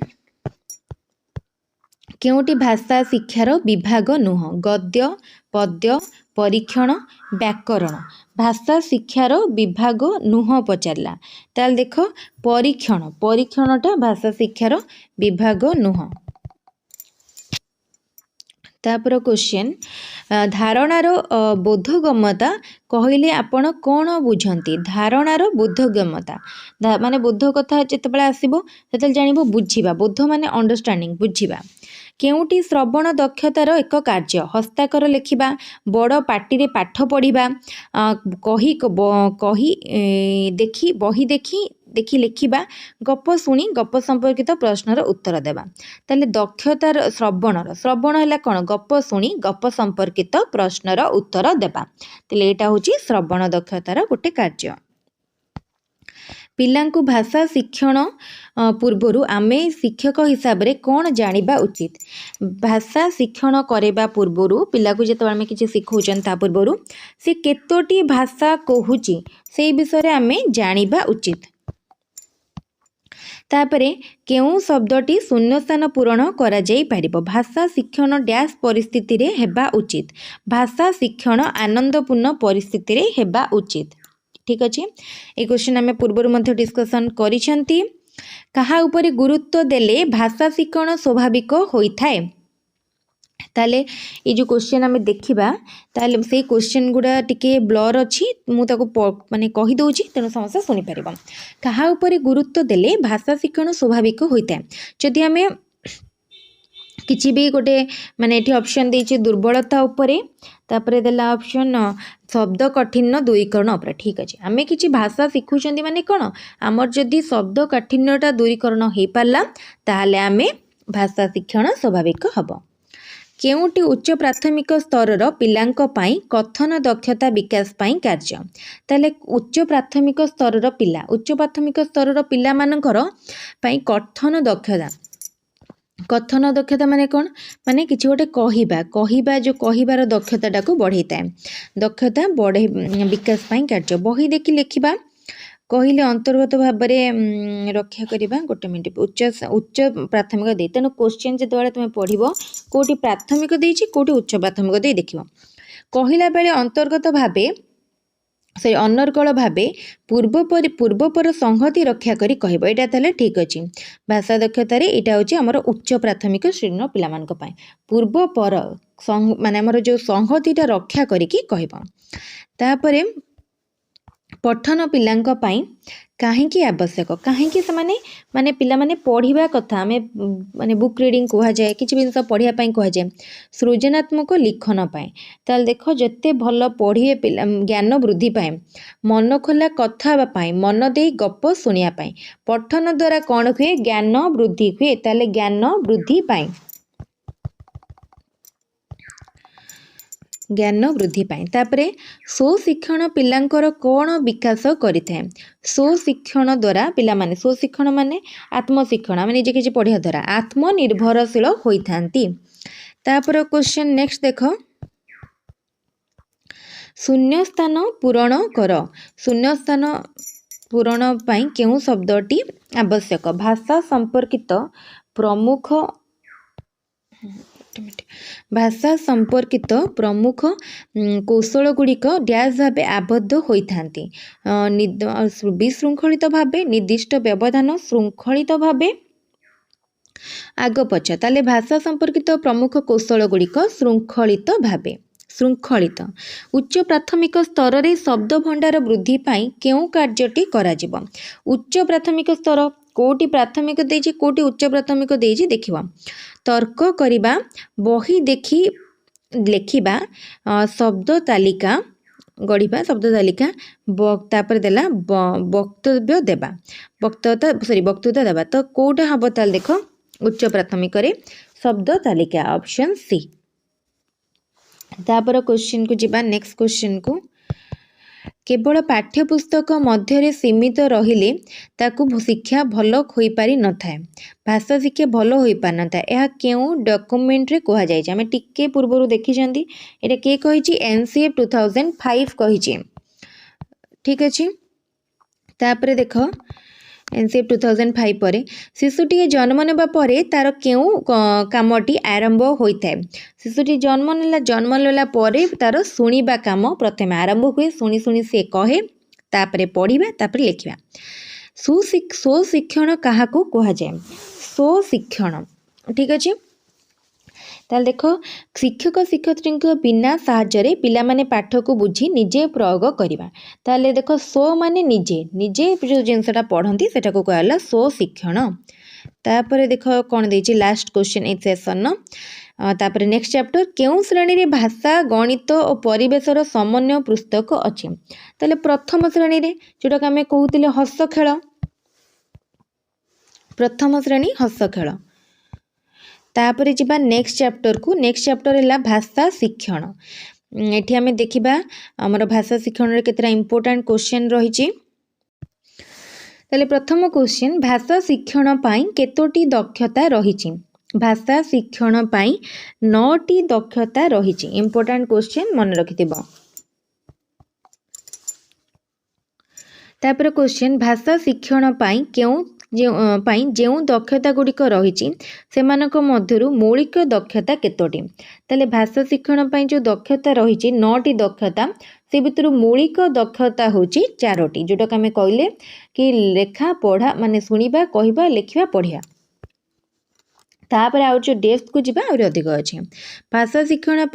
[SPEAKER 1] केउटी भाषा शिक्षार विभाग नुह गद्य पद्य परीक्षण व्याकरण भाषा शिक्षार विभाग नुह पचारला ताल देख परीक्षणटा भाषा शिक्षार विभाग नुह तापर क्वेश्चन धारणार बोधगम्यता कहले आपण कौन बुझंती धारणार बोधगम्यता माने बोध कथा जेतेबेले आसीबो सेतेल जानिबो बुझिबा बोध माने अंडरस्टैंडिंग बुझिबा केउटी श्रवण दक्षतार एक कार्य हस्ताक्षर लिखिबा बड़ पाटी रे पाठ पढ़िबा कही देखी बही देखी लिखिबा गप शुणी गप संपर्कित प्रश्नर उत्तर देबा ताले दक्षतार श्रवण हैला कोन गप शुणी गप संपर्कित प्रश्नर उत्तर देबा ताले एटा होची श्रवण दक्षतार गोटे कार्य पिलांकु भाषा शिक्षण पूर्वरु आमे शिक्षक हिसाब रे कौन जानिबा उचित भाषा शिक्षण करेबा पूर्वरु पिला को जेते आमे किछि सिखौचन ता पूर्वरु से केतोटी भाषा कहूची से विषय रे आमे जानिबा उचित तापरे केउ शब्दटी शून्यस्थान पूरण करा जाई पारिबो भाषा शिक्षण डैश परिस्थिति रे हेबा उचित भाषा शिक्षण आनंदपूर्ण परिस्थिति रे हेबा उचित ठीक अच्छे ये क्वेश्चन आम पूर्व डिस्कसन करिसेंती कहा उपरे गुरुत्व देले भाषा शिक्षण स्वाभाविक होइथाए ताले ये जो क्वेश्चन आम देखा ताले से क्वेश्चन गुड़ा टिके ब्लर अच्छी मुझे माने कही दूची तेणु समस्त शुणिपर क्या गुरुत्व देले भाषा शिक्षण स्वाभाविक होता है जदि आम किसी भी गोटे माने ये ऑप्शन देछि दुर्बलता उपरे तापरे देला ऑप्शन शब्द कठिन दूरीकरण उपर ठीक अच्छे आम कि भाषा शिखुंट माने कौन आमर जदि शब्द काठिन्यटा दूरीकरण हो पारा ताहले आम भाषा शिक्षण स्वाभाविक हम केउटी उच्च प्राथमिक स्तर पिलांक पाई कथन दक्षता विकास पाई कार्य ताले उच्च प्राथमिक स्तर पिला उच्च प्राथमिक स्तर पिला मानकर पाई कथन दक्षता माने कौन माने किसी गोटे कहवा जो कहबार दक्षता को बढ़े दक्षता बढ़े विकास पाई कार्य बही देखी लिखा कहले अंतर्गत भाव में रक्षा करवा गोटे मिनट उच्च उच्च प्राथमिक दे तेणु क्वेश्चन जो तुम पढ़ कौटी प्राथमिक देछि कौटी उच्च प्राथमिक दे देख कहला बेले अंतर्गत भावे से अनर्गल भावे पूर्वपर संहति रक्षा करी कहब यहाँ ताले ठीक अच्छे भाषा दक्षतार यहाँ हूँ आमर उच्च प्राथमिक श्रेणी पिला पूर्वपर माने आमर जो संहतिटा रक्षा करिकी कहब तापरे पठन पिलांक पाई काहेकि आवश्यक काहेकि से माने पिला माने पढ़िबा कथा आमे माने बुक रीडिंग कहा जाए किछि जिनस पढ़िया पाई कहा जाए सृजनात्मक लिखन पाई ताल देखो जत्ते भल पढ़िए पिला ज्ञान वृद्धि पाए मन खोला कथा पाई मन दे गप सुनिया पाई पठन द्वारा कौन हुए ज्ञान वृद्धि हुए ताले ज्ञान वृद्धि पाई ज्ञान वृद्धि पाए तापरे स्वशिक्षण पिलांकर कौन विकास करिथाए स्वशिक्षण द्वारा पिला माने स्वशिक्षण माने आत्मशिक्षण माने निजे किछि पढ़िया द्वारा आत्मनिर्भरशील होइथांती तापर क्वेश्चन नेक्स्ट देखो शून्य स्थान पूरण कर शून्य स्थान पूरण पाई केउ शब्दटी आवश्यक भाषा संपर्कित प्रमुख भाषा संपर्कित प्रमुख कौशल गुड़िक डैश भाव आबद्ध होइथांती विशृंखलित भावे निर्दिष्ट व्यवधान श्रृंखलित भावे आग पछ ताले भाषा संपर्कित प्रमुख कौशल गुड़िक श्रृंखलित भावे श्रृंखलित उच्च प्राथमिक स्तर रे शब्द भंडार वृद्धि पाई केउ कार्यटी कराजिबो उच्च प्राथमिक स्तर कोटी प्राथमिक देछि कोटी उच्च प्राथमिक देछि देखिबा तर्क करिबा बही देखि लेखिबा शब्द तालिका गढ़िबा शब्द तालिका तापर देला वक्तव्य देबा वक्तृता देबा तो कोटा हबो ताल देखो उच्च प्राथमिक रे शब्द तालिका ऑप्शन सी तापर क्वेश्चन को जिबा नेक्स्ट क्वेश्चन को केवल पाठ्यपुस्तक मध्य सीमित रहिले ताकू शिक्षा भल हो पारि न थाए भाषा शिक्षा भल हो पार न था यह केउ डॉक्यूमेंट रे कहा जाय आमे टिके पूर्व देखी एटा के कहिछि एनसीएफ 2005 कहिछि ठीक अछि तापरे देखो एनसीएफ 2005 पर शिशुटी जन्म नेबा परे तार केउ कामटी आरंभ होइथाय शिशुटी जन्म लेला परे तार सुनिबा काम प्रथम आरंभ हुए सुनी सुनी से कहे तापरे पढ़िबा तापरे लिखिबा स्वशिक्षण काहाकू कहा जाय स्वशिक्षण ठीक अछि ताल देखो शिक्षक शिक्षयित्री बिना साहाय्य पिला माने पाठ को बुझी निजे प्रयोग करवा ताले देखो स्व माने निजे निजे जो जिनसटा पढ़ती सेटा को कहला स्वशिक्षण तापर देखो कौन देछि लास्ट क्वेश्चन ए सेशन तापर नेक्स्ट चैप्टर केउ श्रेणी रे भाषा गणित और परिवेशर समन्वय पुस्तक अछि ताले प्रथम श्रेणी रे जोटा आमे कहूतिले हस खेल प्रथम श्रेणी हस खेल तापर जिबा नेक्स्ट चैप्टर को नेक्स्ट चैप्टर है भाषा शिक्षण एठी आमे देखिबा हमर भाषा शिक्षण रे केतरा इंपोर्टेंट क्वेश्चन रहिछि ताले प्रथम क्वेश्चन भाषा शिक्षण पाई केतोटी दक्षता रहिछि भाषा शिक्षण पाई 9टी दक्षता रहिछि इंपोर्टेंट क्वेश्चन मन रखिथिबो तापर क्वेश्चन भाषा शिक्षण पाई जो दक्षता गुड़िक रही मध्यरु मौलिक दक्षता केतोटी ताले भाषा शिक्षण पाई जो दक्षता रही 9टी दक्षता से भितर मौलिक दक्षता होची 4टी जोटा आमे कहले कि लेखा पढ़ा माने सुनिबा कहबा लिखिबा पढ़िया तापर आउ जो डेप्थ को जीवा और अधिक अच्छे भाषा शिक्षण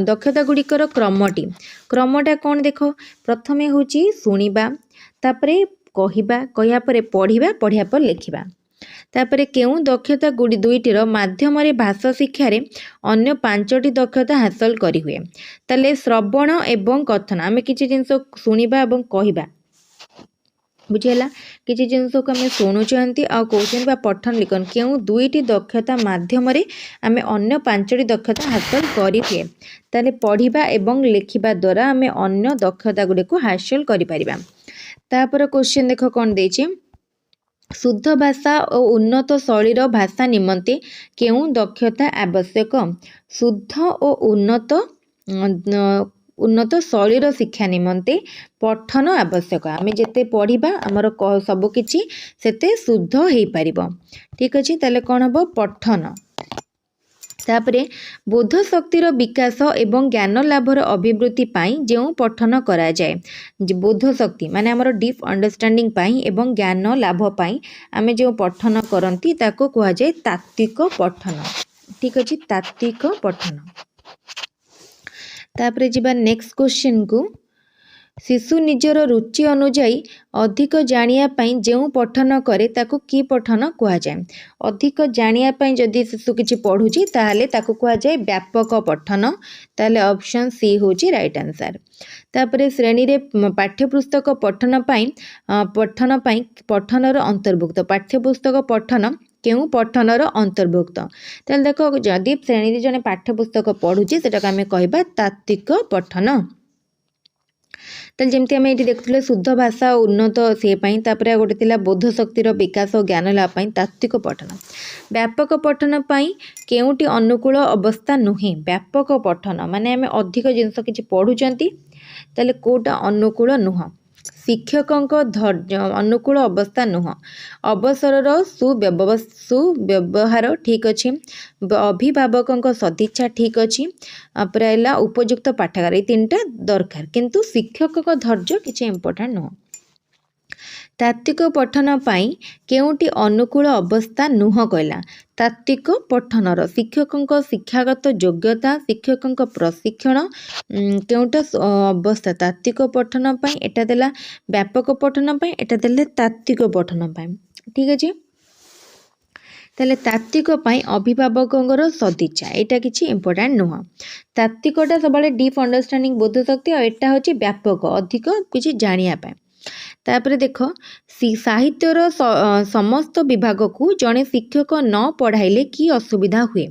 [SPEAKER 1] दक्षता गुड़िकर क्रमटा कौन देख प्रथमे हूँ शुणा तापर कहवा पढ़ा पढ़िया पर लिखा तापर केउ दक्षता दुईटर माध्यम भाषा शिक्षार अन्य 5टी दक्षता हासिल करी हुए ताले श्रवण एवं कथन आम किसी जिनस शुणा और कहवा बुझेगा किसी जिनस को आम शुणुंट आ कौन पठन लिखन केउ 2टी दक्षता माध्यम आम अन्य 5टी दक्षता हासिल करी हुए ताले पढ़ा एवं लिखा द्वारा आम अन्य दक्षता गुड़ी को हासिल करिपरिबा। तापर क्वेश्चन देख कौन देछि शुद्ध भाषा और उन्नत शैलीर भाषा निमंते केउ दक्षता आवश्यक शुद्ध और उन्नत शैलीर शिक्षा निमंते पठन आवश्यक आम जिते पढ़ा आमर सबकि सेते शुद्ध हो पारिबो ठीक अच्छे ताले कौन हम पठन तापरे बोध शक्तिर विकास एवं ज्ञान लाभर अभिवृद्धि पाई जो पठन करा जाए बोध शक्ति माने हमर डीप अंडरस्टैंडिंग पाई एवं ज्ञान लाभ पाई आमे जो पठन करंती ताको कहा जाए तात्विक पठन ठीक अछि तात्विक पठन। तापरे जिबा नेक्स्ट क्वेश्चन को शिशु निजर रुचि अनुजाई अधिक जानिया पाई जो पठन करे ताको की पठन कहा जाए अधिक जानिया पाई जदि शिशु किछि पढ़ुची ताहले ताको कहा जाए व्यापक पठन ताहले ऑप्शन सी होची राइट आंसर। तापरे श्रेणी रे पाठ्यपुस्तक पठन पाई पठनर अंतर्भुक्त पाठ्यपुस्तक पठन केउ पठनर अंतर्भुक्त ताहले देखो जदि श्रेणी रे जने पाठ्यपुस्तक पढ़ुची सेटा आमे कहबा तात्विक पठन जमती आम ये देखुले शुद्ध भाषा उन्नत सी तापर गोटे थिला बोध शक्तिर विकास और ज्ञान लाभ तात्विक पठन व्यापक पठन केउटी अनुकूल अवस्था नुहे व्यापक पठन माने आम अधिक जिनस किछि पढ़ुचंती ताले कोटा अनुकूल नुह शिक्षकों धैर्य अनुकूल अवस्था नुह अवसर सुव्यवहार ठीक अच्छे अभिभावकों सदिच्छा ठीक अच्छी प्रायला उपयुक्त पाठागार ये 3टा दरकार किंतु शिक्षक धैर्य किसी इम्पोर्टेंट नुह। तात्विक पठन पाई केउटी अनुकूल अवस्था नुह कहला तात्विक पठनर शिक्षकों शिक्षागत योग्यता शिक्षकों प्रशिक्षण केउटा अवस्था तात्विक पठन पाई एटा देला व्यापक पठन पाई एटा देले तात्विक पठन पाई ठीक अच्छे ताले तात्विक पाई अभिभावकों सदिच्छा यहाँ किसी इम्पोर्टेंट नुह तात्विकटा सब डीप अंडरस्टैंडिंग बोध शक्ति और एटा होची व्यापक अधिक किसी जानिया पाई। तापर देख साहित्यर समस्त विभाग को जड़े शिक्षक न पढ़ाइले कि असुविधा हुए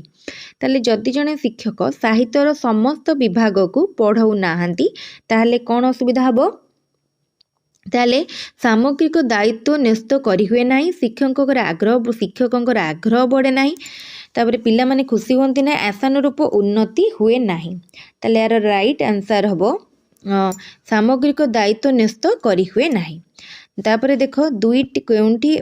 [SPEAKER 1] ताले जदि जड़े शिक्षक साहित्यर समस्त विभाग को पढ़ाऊ नाहांती ताहले कौन असुविधा हबो ताले सामग्रिक दायित्व न्यस्त करी हुए नाही शिक्षकों आग्रह बढ़े नाही तापर पिला माने खुशी होंती ना आशानुरूप उन्नति हुए नाही ताले यार राइट आंसर हबो सामग्रिक दायित्व न्यस्त करी हुए नाही। तापर देख दुईटी केउंटी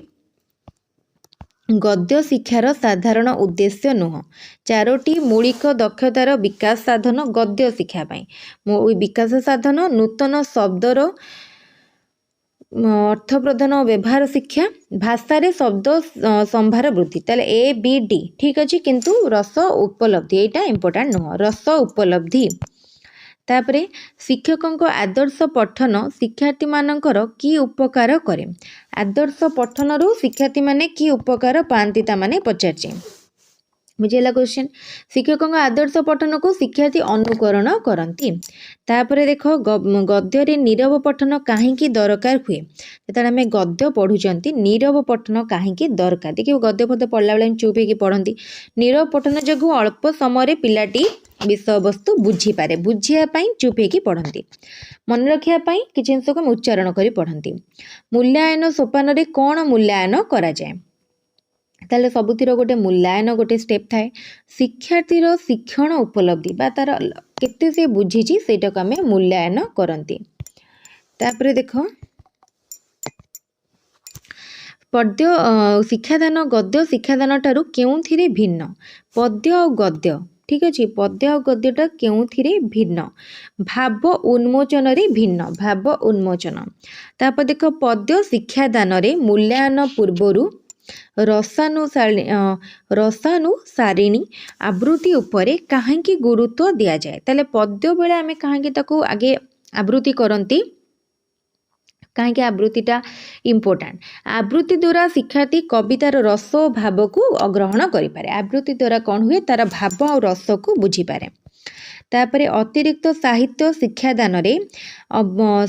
[SPEAKER 1] गद्य शिक्षार साधारण उद्देश्य नुह 4टी मौलिक दक्षतार विकास साधन गद्य शिक्षा पाई विकास साधन नूतन शब्दर अर्थ प्रदान और व्यवहार शिक्षा भाषा रे शब्द संभार वृद्धि ताले ABD ठीक अच्छे किंतु रस उपलब्धि यहाँ इम्पोर्टेंट नुह रस उपलब्धि। तापरे शिक्षकों आदर्श पठन शिक्षार्थी मानकर की उपकार करे आदर्श पठन रु शिक्षार्थी माने की उपकार पाती ताने पचारे बुझेगा क्वेश्चन शिक्षकों आदर्श पठन को शिक्षार्थी अनुकरण करती। तापर देख गद्य नीरव पठन कहीं दरकार हुए जो आम गद्य पढ़ुंट नीरव पठन कहीं दरकार देखिए गद्य पद्य पढ़ला बेले चुप होकर पढ़ती नीरव पठन जो अल्प समय पिलाटी विषय वस्तु बुझीपे बुझापी चुप होकर पढ़ती मन रखापी किसी जिनस को उच्चारण कर पढ़ती मूल्यांकन सोपान में कौन मूल्यांकन करा जाए ताले सबुतिर गोटे मूल्यांकन गोटे स्टेप थाए शिक्षार्थीर शिक्षण उपलब्धि बा तार केते से बुझीची सेटा को आम मूल्यांकन करती। तापर देख पद्य शिक्षादान गद्य शिक्षादान ठारू केउथिरे भिन्न पद्य और गद्य ठीक अच्छे पद्य और गद्यटा केउथिरे भिन्न भाव उन्मोचन रे भिन्न भाव उन्मोचन। तापर देख पद्य शिक्षादान रे मूल्यांकन पूर्वरु रसानुसारिणी आवृत्ति उपरे काहेकि गुरुत्व दिया जाए ताले पद्य बेले आमे काहेकि ताकू आगे आवृत्ति करंती कहीं आवृत्तिटा इम्पोर्टाट आवृत्ति द्वारा शिक्षार्थी कवितार रस और भाव को ग्रहण करें आवृत्ति द्वारा कौन हुए तार भाव और रस को बुझीपारे तापर अतिरिक्त साहित्य शिक्षादान रे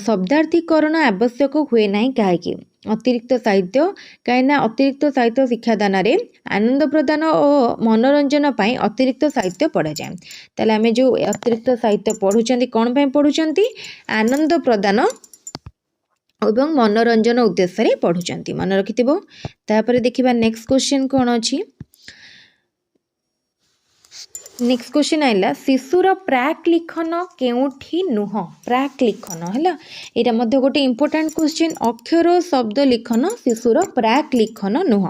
[SPEAKER 1] शब्दार्थीकरण आवश्यक हुए ना कहीं अतिरिक्त साहित्य कहीं अतिरिक्त साहित्य शिक्षादान रे आनंद प्रदान और मनोरंजन पाई अतिरिक्त साहित्य पढ़ा जाए ताले आमे जो अतिरिक्त साहित्य पढ़ुचंती कौन पाई पढ़ुचंती आनंद प्रदान एवं मनोरंजन उद्देश्य रे पढ़ुचंती मन रखिथिबो। तापर देखिबा नेक्स्ट क्वेश्चन कौन अछि नेक्स्ट क्वेश्चन आइला शिशुर प्राक लिखन केउठी नुह प्राक लिखन हैला एटा मध्ये गोटे इंपोर्टेंट क्वेश्चन अक्षर शब्द लिखन शिशुर प्राक लिखन नुह।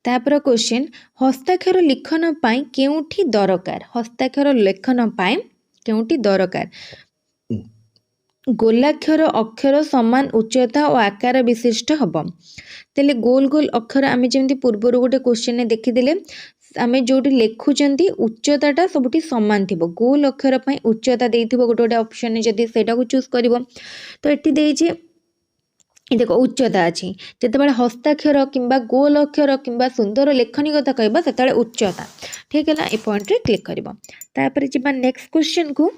[SPEAKER 1] तापर क्वेश्चन हस्ताक्षर लिखन पाई केउठी दरकार हस्ताक्षर लेखन पाई केउठी दरकार गोलाक्षर अक्षर समान उच्चता और आकार विशिष्ट हम तेले गोल गोल अक्षर आमे जेमती पूर्वर गोटे क्वेश्चन देखिदेले आमे जोटी लेखुचंती उच्चताटा सबुठी समान थिबो गोल अक्षर पई उच्चता देइथिबो गोटे गोटे ऑप्शन जदी सेटा को चूज करिवो तो एठी देइछे देखो उच्चता अच्छी जितेबाला हस्ताक्षर किंबा गोल अक्षर किंबा सुंदर लेखनी कथा कहबा सेताले उच्चता ठीक है ना ए पॉइंट रे क्लिक करिवो। तापर जिबा नेक्स्ट क्वेश्चन को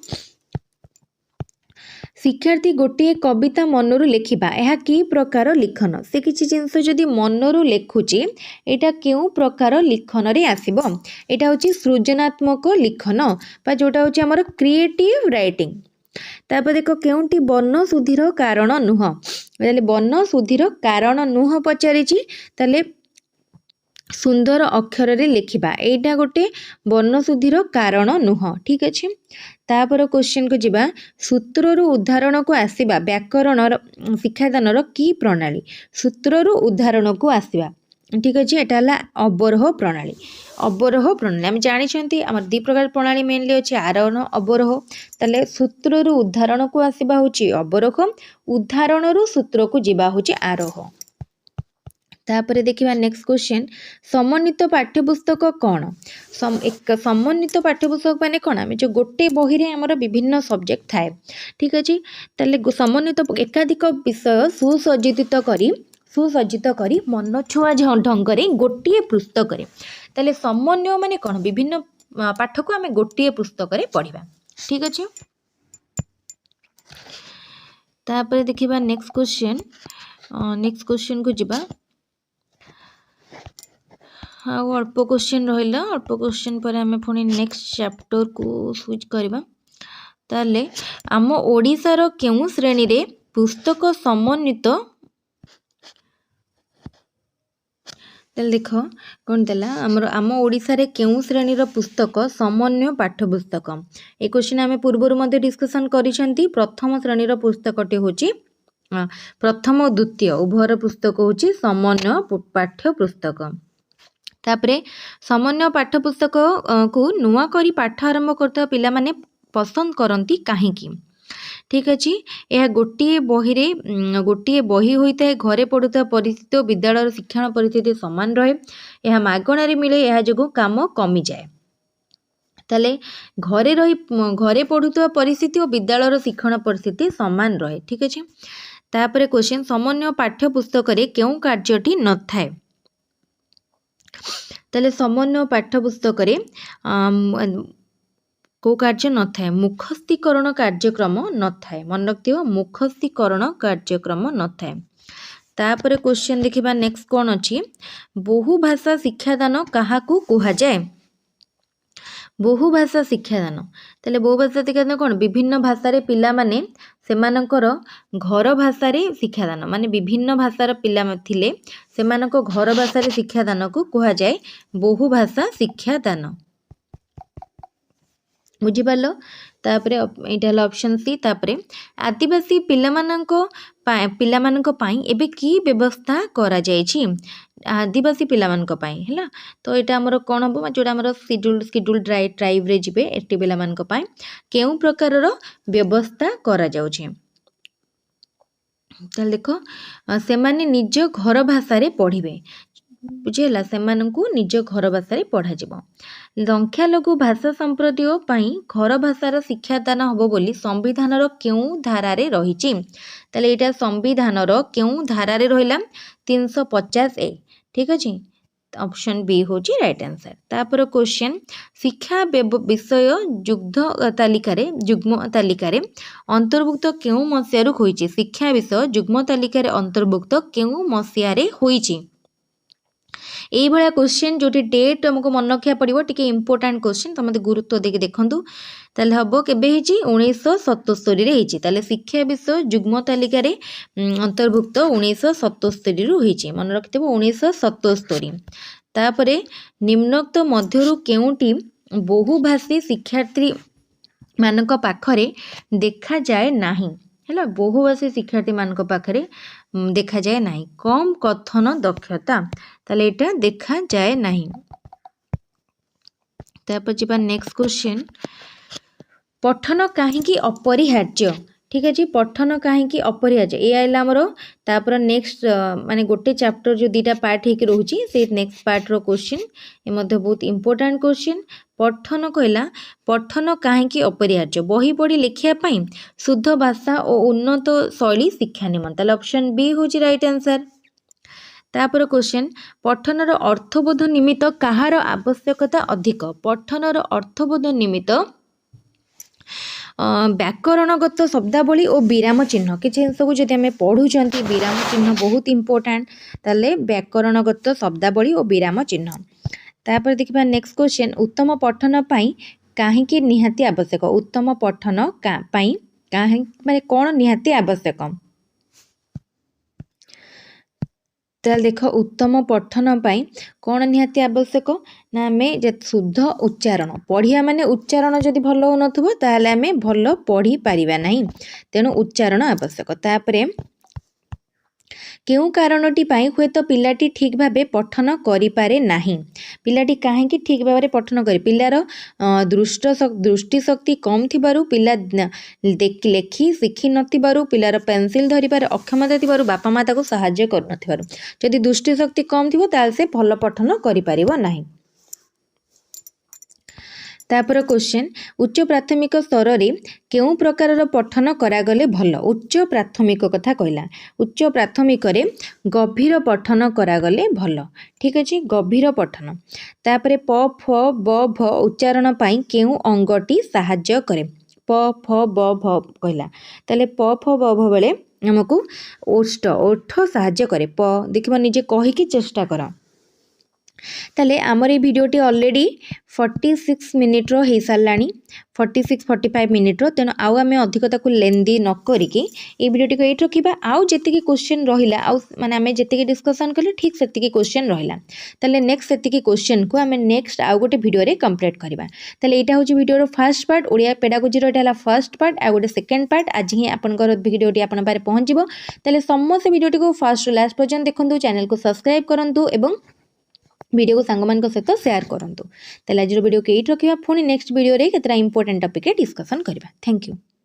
[SPEAKER 1] शिक्षार्थी गोटे कविता मनरू लेखिबा यह कि प्रकार लिखन से किसी जिनस जदि मनरू लेखुची एटा केउ प्रकार लिखन रे आसीबो एटा होची सृजनात्मक लिखन बा जोटा होची हमर क्रिएटिव राइटिंग। तापर देखो केउंटी वर्ण शुद्धिर कारण नुह ताले वर्ण शुद्धिर कारण नुह पचारिची ताले सुंदर अक्षर रे लिखिबा एटा गोटे वर्ण शुद्धिर कारण नुह ठीक अछि। तापर क्वेश्चन को जिबा सूत्ररु उदाहरण को आसीबा व्याकरण शिक्षादान की प्रणाली सूत्ररु उदाहरण को आसीबा ठीक अछि एटा हला अवरोह प्रणाली आम जानी आम दी प्रकार प्रणाली मेनली अच्छे आरोहण अवरोह ताले सूत्ररु उदाहरण को आसीबा होची अवरोह उदाहरण रु सूत्र को जिबा होची आरोह। तापरे देखिबा नेक्स्ट क्वेश्चन समन्वित पाठ्यपुस्तक कौन एक समन्वित पाठ्यपुस्तक माने कौन आम जो गोटे बही रे हमर विभिन्न सब्जेक्ट थाए ठीक अछि ताले समन्वित एकाधिक विषय सुसज्जित करी मन छुआ ढंग रे गोटे पुस्तक रे ताले समन्वय माने कौन विभिन्न पाठ को आम गोटे पुस्तक रे पढ़िबा ठीक अछि। तापर देखिबा नेक्स्ट क्वेश्चन को जिबा हाँ अल्प क्वेश्चन रहा अल्प क्वेश्चन पर आम पुणी नेक्स्ट चैप्टर को स्विच करवा ताले आम ओडिशार केउ श्रेणी रे पुस्तक समन्वित ताले देख कौन देला आम ओडिशा रे केउ श्रेणी रो पुस्तक समन्वय पाठ्यपुस्तक ए क्वेश्चन आम पूर्वर मध्य डिस्कशन करिसेंती प्रथम श्रेणी रो पुस्तकटे होची प्रथम और द्वितीय उभयर पुस्तक होची समन्वय पाठ्यपुस्तक। तापरे समन्वय पाठ्यपुस्तक को नुआ करी पाठ आरंभ करता पिला माने पसंद करती काहेकि ठीक अच्छे यह गोटे बही होता है घरे पढ़ुता परिस्थिति और विद्यालय शिक्षण परिस्थिति समान रहे यह मागणारे मिले यह जो काम कमी जाए ताले घरे पढ़ुता परिस्थिति और विद्यालय शिक्षण परिस्थिति समान रहे ठीक अच्छे। तापरे क्वेश्चन समन्वय पाठ्यपुस्तक रे केउ कार्यटी न थाए ताले समन्वय पाठ्यपुस्तक रे को कार्य न थाए मुखस्थीकरण कार्यक्रम न थाए मन रखियो मुखस्थीकरण कार्यक्रम न थाए। तापर क्वेश्चन देखिबा नेक्स्ट कोन अछि बहुभाषा शिक्षादान काहाकू कुहा जाए बहुभाषा शिक्षादान ताले बहुभाषा शिक्षादान कोन विभिन्न भाषा रे पिला माने सेमानकर घर भाषा रे शिक्षादान माने विभिन्न भाषार पिला थिले सेमानक घर भाषा रे शिक्षादान को कुहा जाए बहुभाषा शिक्षादान बुझी पालो। तापरे एटा हला ऑप्शन सी। तापरे आदिवासी पिलामानक पाई एबे की व्यवस्था करा जायछि आदिवासी पिलामानक पाई हैला तो एटा हमर कोन हबो जोटा हमर शेड्यूल ट्राइब रे जिबे एटी पिलामानक पाई केउ प्रकार रो व्यवस्था करा जाउछि ताले देख सेमाने निज घर भाषा पढ़े बुझेगा से निज घर भाषा पढ़ा संख्यालघु भाषा संप्रदाय पाई घर भाषार शिक्षादान हम बोली संविधान क्यों धारा रही यहाँ संविधान क्यों धारा रहा 350A ठीक अच्छे ऑप्शन बी हूँ राइट आंसर। तापर क्वेश्चन शिक्षा विषय जुग्म तालिकार अंतर्भुक्त क्यों मसीह होईची शिक्षा विषय जुग्म तालिकार अंतर्भुक्त क्यों मसीह होईची यही भाया क्वेश्चन जो डेट आमको मन रखा पड़ो टी इंपोर्टाट क्वेश्चन तो मत गुरुत्व देके देखूँ ताले हम केबे 1977 ताले शिक्षा विषय जुग्म तालिकार अंतर्भुक्त 1977 होईची मन रखिथबो 1977। तापरे निम्नोक्त मध्यरु केउटी बहुभाषी शिक्षार्थी मानक पाखरे देखा जाए नाही है बहुभाषी शिक्षार्थी मानक पाखरे देखा जाए नाही कम कथन दक्षता ताले एटा देखा जाए नाही। तापर जिबा नेक्स्ट क्वेश्चन पठन काहींकी अपरिहार्य ठीक अच्छे पठन काहींकी अपरिहार्य ये आइला आमर तापर नेक्स्ट माने गोटे चैप्टर जो दीटा पार्ट होकर रोची से नेक्स्ट पार्ट रो क्वेश्चन ये मध्य बहुत इंपोर्टेंट क्वेश्चन पठन कहला पठन काहींकी अपरिहार्य बही पढ़ी लिखिया पाई शुद्ध भाषा और उन्नत शैली शिक्षा निमंते ऑप्शन बी हूँ राइट आंसर। तापर क्वेश्चन पठनर अर्थबोध निमित्त कहार आवश्यकता अधिक पठनर अर्थबोध निमित्त व्याकरणगत शब्दावली और विराम चिन्ह किसी जिन को जब आम पढ़ुंट विराम चिन्ह बहुत इंपोर्टाट ताले व्याकरणगत शब्दावली और विराम चिन्ह। तापर देखिबा नेक्स्ट क्वेश्चन उत्तम पठन पाई काहींकी निहाती आवश्यक उत्तम पठन पाई काहे माने कौन निहाती आवश्यक ताल देख उत्तम पठन पाई कौन निहाती आवश्यक ना आम शुद्ध उच्चारण पढ़िया माने उच्चारण जदि भल हो नथुबो ताहले आमे भल पढ़ी पारिबा नाही तेणु उच्चारण आवश्यक। तापरे केउ कारणटी पाई हुए तो पिलाटी ठीक भाबे पठन करि पारे नाही पिलाटी काहेकि ठीक भाबे पठन करि पिलार दृष्टि शक्ति कम थिबारु पिला लेखि शिखि नथिबारु पिलार पेंसिल धरिबार अक्षमता थिबारु बापा माँ ताको सहाय्य कर नथिबारु जदि दृष्टि शक्ति कम थिबो ताल से भल पठन करि पारिबो नाही। तापर क्वेश्चन उच्च प्राथमिक स्तर रे केउ प्रकार पठन करागले भल उच्च प्राथमिक कथा कहला उच्च प्राथमिक रे गभीर पठन करागले भल ठीक अच्छे गभीर पठन। तापर प फ ब भ उच्चारण पाई केउ अंगटी साहाय्य करे प फ ब भ कहला ताले प फ ब भ बेले हमको ओठ साहाय्य करे प देखिबा निजे कहि कि चेष्टा कर ताले आमर ये भिडियोटी ऑलरेडी 46 मिनिट हो सारा 46-45 मिनिट तेणु आउ आम अधिकता को लेंदी न करिकी ये भिडियोटी को ये रखा आउ जी क्वेश्चन रहा आउ माने आम जी डिस्कसन कले ठीक से क्वेश्चन रहा ताले नेक्स्ट से क्वेश्चन को आम नेक्स्ट आउ गोटे भिडियो रे कंप्लीट करबा ताले एटा होची भिडियोर फर्स्ट पार्ट ओडिया पेडागोजी रो एटा फर्स्ट पार्ट आ गोटे सेकंड पार्ट आज ही आपनकर भिडियोटी आपन पारे पहुंचबो ताले समस्त भिडियोटी को फर्स्ट टू लास्ट पर्यंत देखंतु चैनल को सब्सक्राइब करंतु एवं वीडियो को सांग मान सहित शेयर करूँ। आज वीडियो को ये रखा पुणी नेक्स्ट वीडियो रे केतरा इंपोर्टेंट टॉपिक डिस्कसन करबा। Thank you.